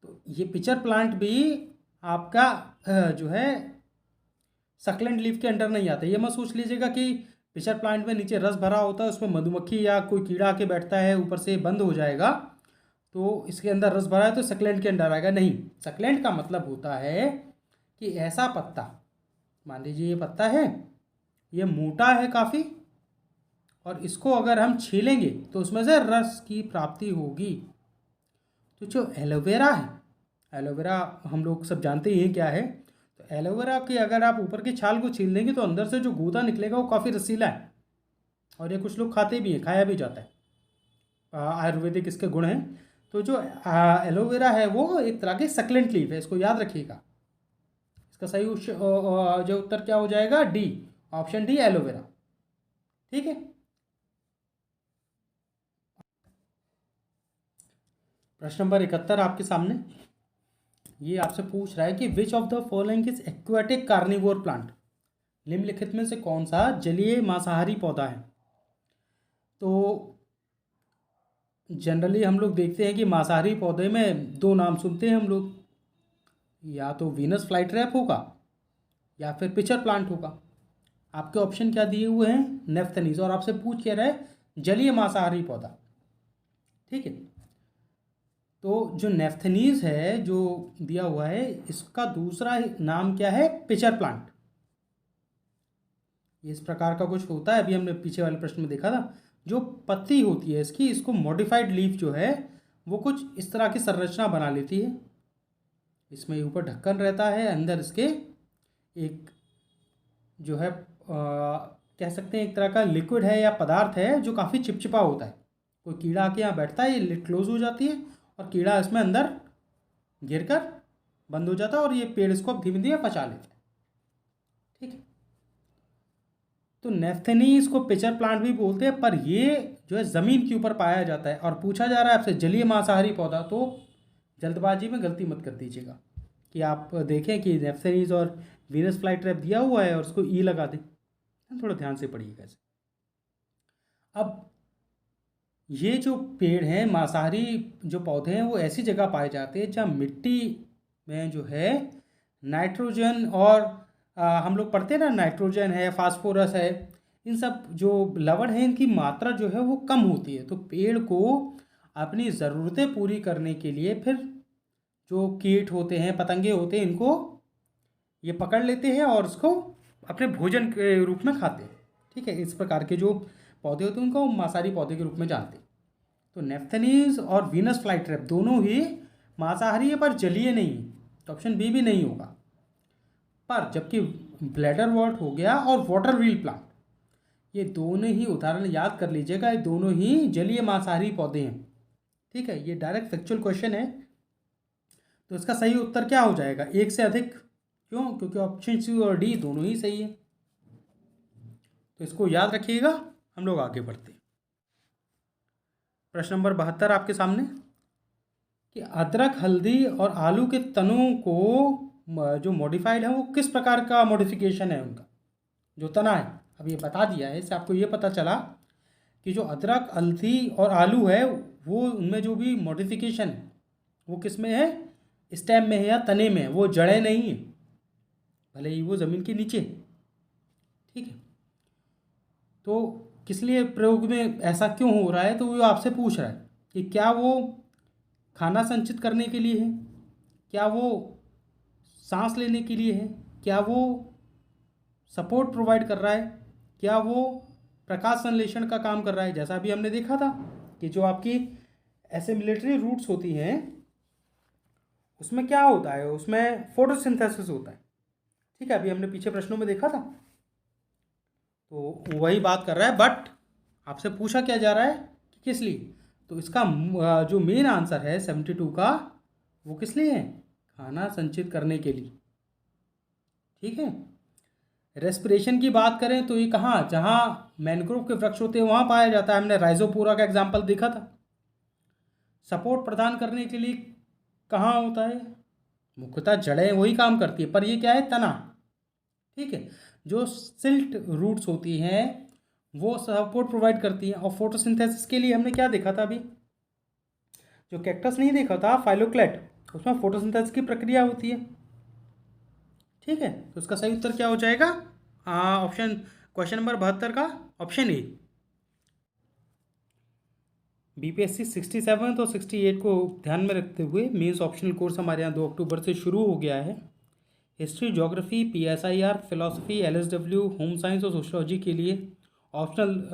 A: तो ये पिचर प्लांट भी आपका जो है सक्लेंट लीफ के अंडर नहीं आता। ये मत सोच लीजिएगा कि पिचर प्लांट में नीचे रस भरा होता है, उसमें मधुमक्खी या कोई कीड़ा आके बैठता है, ऊपर से बंद हो जाएगा, तो इसके अंदर रस भरा है तो सक्लेंट के अंदर आएगा, नहीं। सक्लेंट का मतलब होता है कि ऐसा पत्ता, मान लीजिए ये पत्ता है, ये मोटा है काफ़ी, और इसको अगर हम छीलेंगे तो उसमें से रस की प्राप्ति होगी। तो जो एलोवेरा है, एलोवेरा हम लोग सब जानते ही हैं क्या है। तो एलोवेरा की अगर आप ऊपर की छाल को छील देंगे तो अंदर से जो गूदा निकलेगा वो काफ़ी रसीला है, और ये कुछ लोग खाते भी हैं, खाया भी जाता है। आयुर्वेदिक इसके गुण हैं। तो जो एलोवेरा है वो एक तरह की सक्लेंट लीफ है, इसको याद रखिएगा। इसका सही जो उत्तर क्या हो जाएगा, डी, ऑप्शन डी, एलोवेरा। ठीक है। प्रश्न नंबर 71 आपके सामने, ये आपसे पूछ रहा है कि which of the following is aquatic carnivore plant, निम्नलिखित में से कौन सा जलीय मांसाहारी पौधा है। तो जनरली हम लोग देखते हैं कि मांसाहारी पौधे में दो नाम सुनते हैं हम लोग, या तो वीनस फ्लाईट्रैप होगा या फिर पिचर प्लांट होगा। आपके ऑप्शन क्या दिए हुए हैं, नेफ्थनीज, और आपसे पूछ क्या रहा है, जलीय मांसाहारी पौधा। ठीक है। तो जो नेफ्थनीज है जो दिया हुआ है, इसका दूसरा नाम क्या है, पिचर प्लांट। इस प्रकार का कुछ होता है, अभी हमने पीछे वाले प्रश्न में देखा था। जो पत्ती होती है इसकी, इसको मॉडिफाइड लीफ जो है वो कुछ इस तरह की संरचना बना लेती है। इसमें ऊपर ढक्कन रहता है, अंदर इसके एक जो है कह सकते हैं एक तरह का लिक्विड है या पदार्थ है जो काफ़ी चिपचिपा होता है। कोई कीड़ा आके यहाँ बैठता है, ये लिड क्लोज हो जाती है और कीड़ा इसमें अंदर गिर कर बंद हो जाता है, और ये पेड़ इसको धीमे धीमे पचा लेता है। ठीक है। तो नेफ्थेनीज को पिचर प्लांट भी बोलते हैं, पर ये जो है ज़मीन के ऊपर पाया जाता है। और पूछा जा रहा है आपसे जलीय मांसाहारी पौधा, तो जल्दबाजी में गलती मत कर दीजिएगा कि आप देखें कि नेफ्थेनीज और वीनस फ्लाईट्रैप दिया हुआ है और उसको ई लगा दें। थोड़ा ध्यान से पढ़िएगा इसे। अब ये जो पेड़ हैं, मांसाहारी जो पौधे हैं, वो ऐसी जगह पाए जाते हैं जहाँ मिट्टी में जो है नाइट्रोजन और हम लोग पढ़ते हैं ना, नाइट्रोजन है, फास्फोरस है, इन सब जो लवण है इनकी मात्रा जो है वो कम होती है। तो पेड़ को अपनी ज़रूरतें पूरी करने के लिए फिर जो कीट होते हैं, पतंगे होते हैं, इनको ये पकड़ लेते हैं और उसको अपने भोजन के रूप में खाते हैं। ठीक है। इस प्रकार के जो पौधे होते हैं उनको मांसाहारी पौधे के रूप में जानते हैं। तो नेफ्थेनीज और वीनस फ्लाईट्रैप दोनों ही मांसाहारी है पर जलीय नहीं है, तो ऑप्शन बी भी नहीं होगा। पर जबकि ब्लैडर वॉर्ट हो गया और वाटर व्हील प्लांट, ये दोनों ही उदाहरण याद कर लीजिएगा, ये दोनों ही जलीय मांसाहारी पौधे हैं। ठीक है। ये डायरेक्ट फैक्चुअल क्वेश्चन है। तो इसका सही उत्तर क्या हो जाएगा, एक से अधिक। क्यों? क्योंकि ऑप्शन सी और डी दोनों ही सही है। तो इसको याद रखिएगा। हम लोग आगे बढ़ते हैं। प्रश्न नंबर 72 आपके सामने, कि अदरक, हल्दी और आलू के तनों को जो मॉडिफाइड है वो किस प्रकार का मॉडिफिकेशन है उनका, जो तना है। अब ये बता दिया है, इससे आपको ये पता चला कि जो अदरक, हल्दी और आलू है वो उनमें जो भी मॉडिफिकेशन है वो किस में है, स्टेम में है या तने में है, वो जड़ें नहीं है, भले ही वो ज़मीन के नीचे। ठीक है। तो किस लिए प्रयोग में ऐसा क्यों हो रहा है, तो वो आपसे पूछ रहा है कि क्या वो खाना संचित करने के लिए है, क्या वो सांस लेने के लिए है, क्या वो सपोर्ट प्रोवाइड कर रहा है, क्या वो प्रकाश संश्लेषण का काम कर रहा है। जैसा अभी हमने देखा था कि जो आपकी एसिमिलेटरी रूट्स होती हैं उसमें क्या होता है, उसमें फोटोसिंथेसिस होता है। ठीक है। अभी हमने पीछे प्रश्नों में देखा था, तो वही बात कर रहा है। बट आपसे पूछा क्या जा रहा है कि किस लिए, तो इसका जो मेन आंसर है 72 का, वो किस लिए है, खाना संचित करने के लिए। ठीक है। रेस्पिरेशन की बात करें तो ये कहाँ, जहाँ मैनग्रोव के वृक्ष होते हैं वहाँ पाया जाता है। हमने राइजोपोरा का एग्जाम्पल देखा था। सपोर्ट प्रदान करने के लिए कहाँ होता है, मुख्यतः जड़ें वही काम करती है, पर ये क्या है, तना। ठीक है। जो सिल्ट रूट्स होती हैं वो सपोर्ट प्रोवाइड करती हैं। और फोटोसिंथेसिस के लिए हमने क्या देखा था अभी, जो कैक्टस नहीं देखा था, फाइलोक्लेट, उसमें फोटोसिंथेसिस की प्रक्रिया होती है। ठीक है। तो उसका सही उत्तर क्या हो जाएगा, ऑप्शन, क्वेश्चन नंबर 72 का ऑप्शन ए। बीपीएससी 67 और 68 को ध्यान में रखते हुए मेंस ऑप्शनल कोर्स हमारे यहाँ 2 अक्टूबर से शुरू हो गया है। History, geography, PSIR, philosophy, LSW, home science और सोशियोलॉजी के लिए ऑप्शनल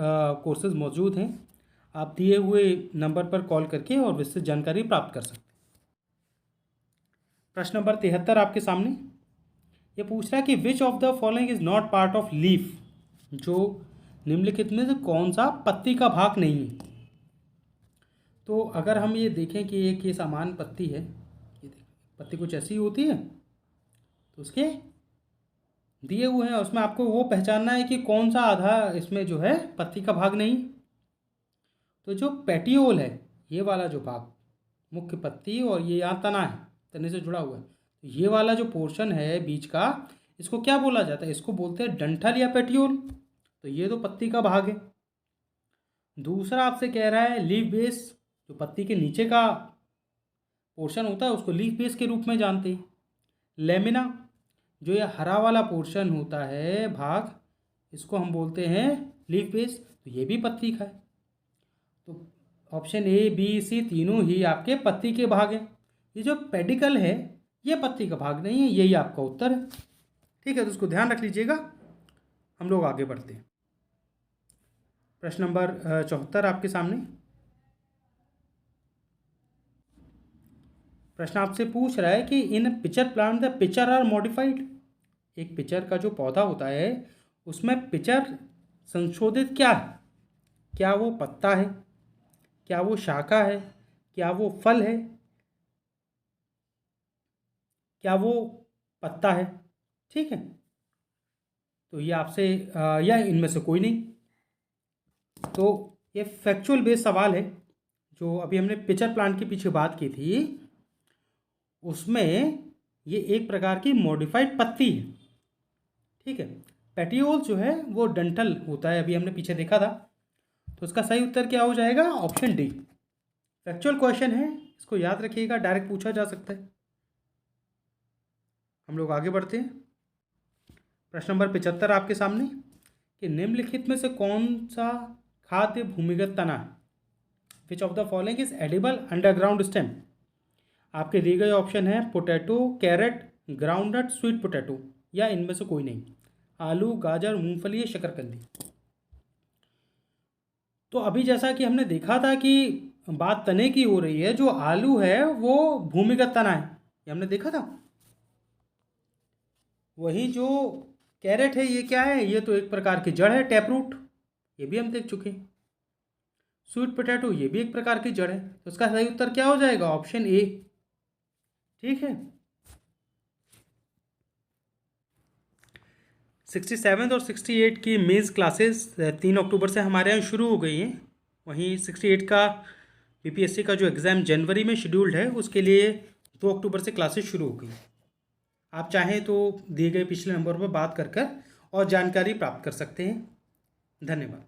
A: कोर्सेज मौजूद हैं। आप दिए हुए नंबर पर कॉल करके और विस्तृत जानकारी प्राप्त कर सकते हैं। प्रश्न नंबर 73 आपके सामने ये पूछ रहा है कि which of the following is not part of leaf, जो निम्नलिखित में से कौन सा पत्ती का भाग नहीं है। तो अगर हम ये देखें कि एक ये सामान पत्ती है, ये देखिए पत्ती कुछ ऐसी होती है, तो उसके दिए हुए हैं उसमें आपको वो पहचानना है कि कौन सा आधा इसमें जो है पत्ती का भाग नहीं। तो जो पेटियोल है, ये वाला जो भाग, मुख्य पत्ती और ये यहाँ तना है, तने से जुड़ा हुआ है, तो ये वाला जो पोर्शन है बीच का, इसको क्या बोला जाता है? इसको बोलते हैं डंठल या पेटियोल। तो ये तो पत्ती का भाग है। दूसरा आपसे कह रहा है लीफ बेस, जो पत्ती के नीचे का पोर्शन होता है उसको लीफ बेस के रूप में जानते हैं। लेमिना, जो ये हरा वाला पोर्शन होता है भाग, इसको हम बोलते हैं लीफ बेस, तो ये भी पत्ती का है। तो ऑप्शन ए बी सी तीनों ही आपके पत्ती के भाग हैं। ये जो पेडिकल है ये पत्ती का भाग नहीं है, यही आपका उत्तर है। ठीक है, तो उसको ध्यान रख लीजिएगा। हम लोग आगे बढ़ते हैं। प्रश्न नंबर 74 आपके सामने। प्रश्न आपसे पूछ रहा है कि in pitcher plant the pitcher are modified. एक पिचर का जो पौधा होता है उसमें पिचर संशोधित क्या है? क्या वो पत्ता है, क्या वो शाखा है, क्या वो फल है, क्या वो पत्ता है? ठीक है, तो ये आपसे या इनमें से कोई नहीं। तो ये फैक्चुअल बेस्ड सवाल है। जो अभी हमने पिचर प्लांट के पीछे बात की थी उसमें ये एक प्रकार की मॉडिफाइड पत्ती है। ठीक है, पेटियोल जो है वो डंठल होता है, अभी हमने पीछे देखा था। तो इसका सही उत्तर क्या हो जाएगा? Option D. फैक्चुअल क्वेश्चन है, इसको याद रखिएगा, डायरेक्ट पूछा जा सकता है। हम लोग आगे बढ़ते हैं। प्रश्न नंबर 75 आपके सामने कि निम्नलिखित में से कौन सा खाद्य भूमिगत तना है? Which of the following is edible underground stem? आपके दिए गए ऑप्शन है potato, carrot, groundnut, sweet potato, या इनमें से कोई नहीं। आलू, गाजर, मूंगफली या शकरकंदी। तो अभी जैसा कि हमने देखा था कि बात तने की हो रही है, जो आलू है वो भूमिगत तना है, ये हमने देखा था। वही जो कैरेट है ये क्या है? ये तो एक प्रकार की जड़ है, टैप रूट, ये भी हम देख चुके हैं। स्वीट पोटैटो ये भी एक प्रकार की जड़ है। तो इसका सही उत्तर क्या हो जाएगा? Option A. ठीक है, 67 और 68 की मेंस क्लासेस 3 अक्टूबर से हमारे यहाँ शुरू हो गई हैं। वहीं 68 का बीपीएससी का जो एग्ज़ाम जनवरी में शेड्यूल्ड है उसके लिए 2 अक्टूबर से क्लासेस शुरू हो गई। आप चाहें तो दिए गए पिछले नंबर पर बात कर और जानकारी प्राप्त कर सकते हैं। धन्यवाद।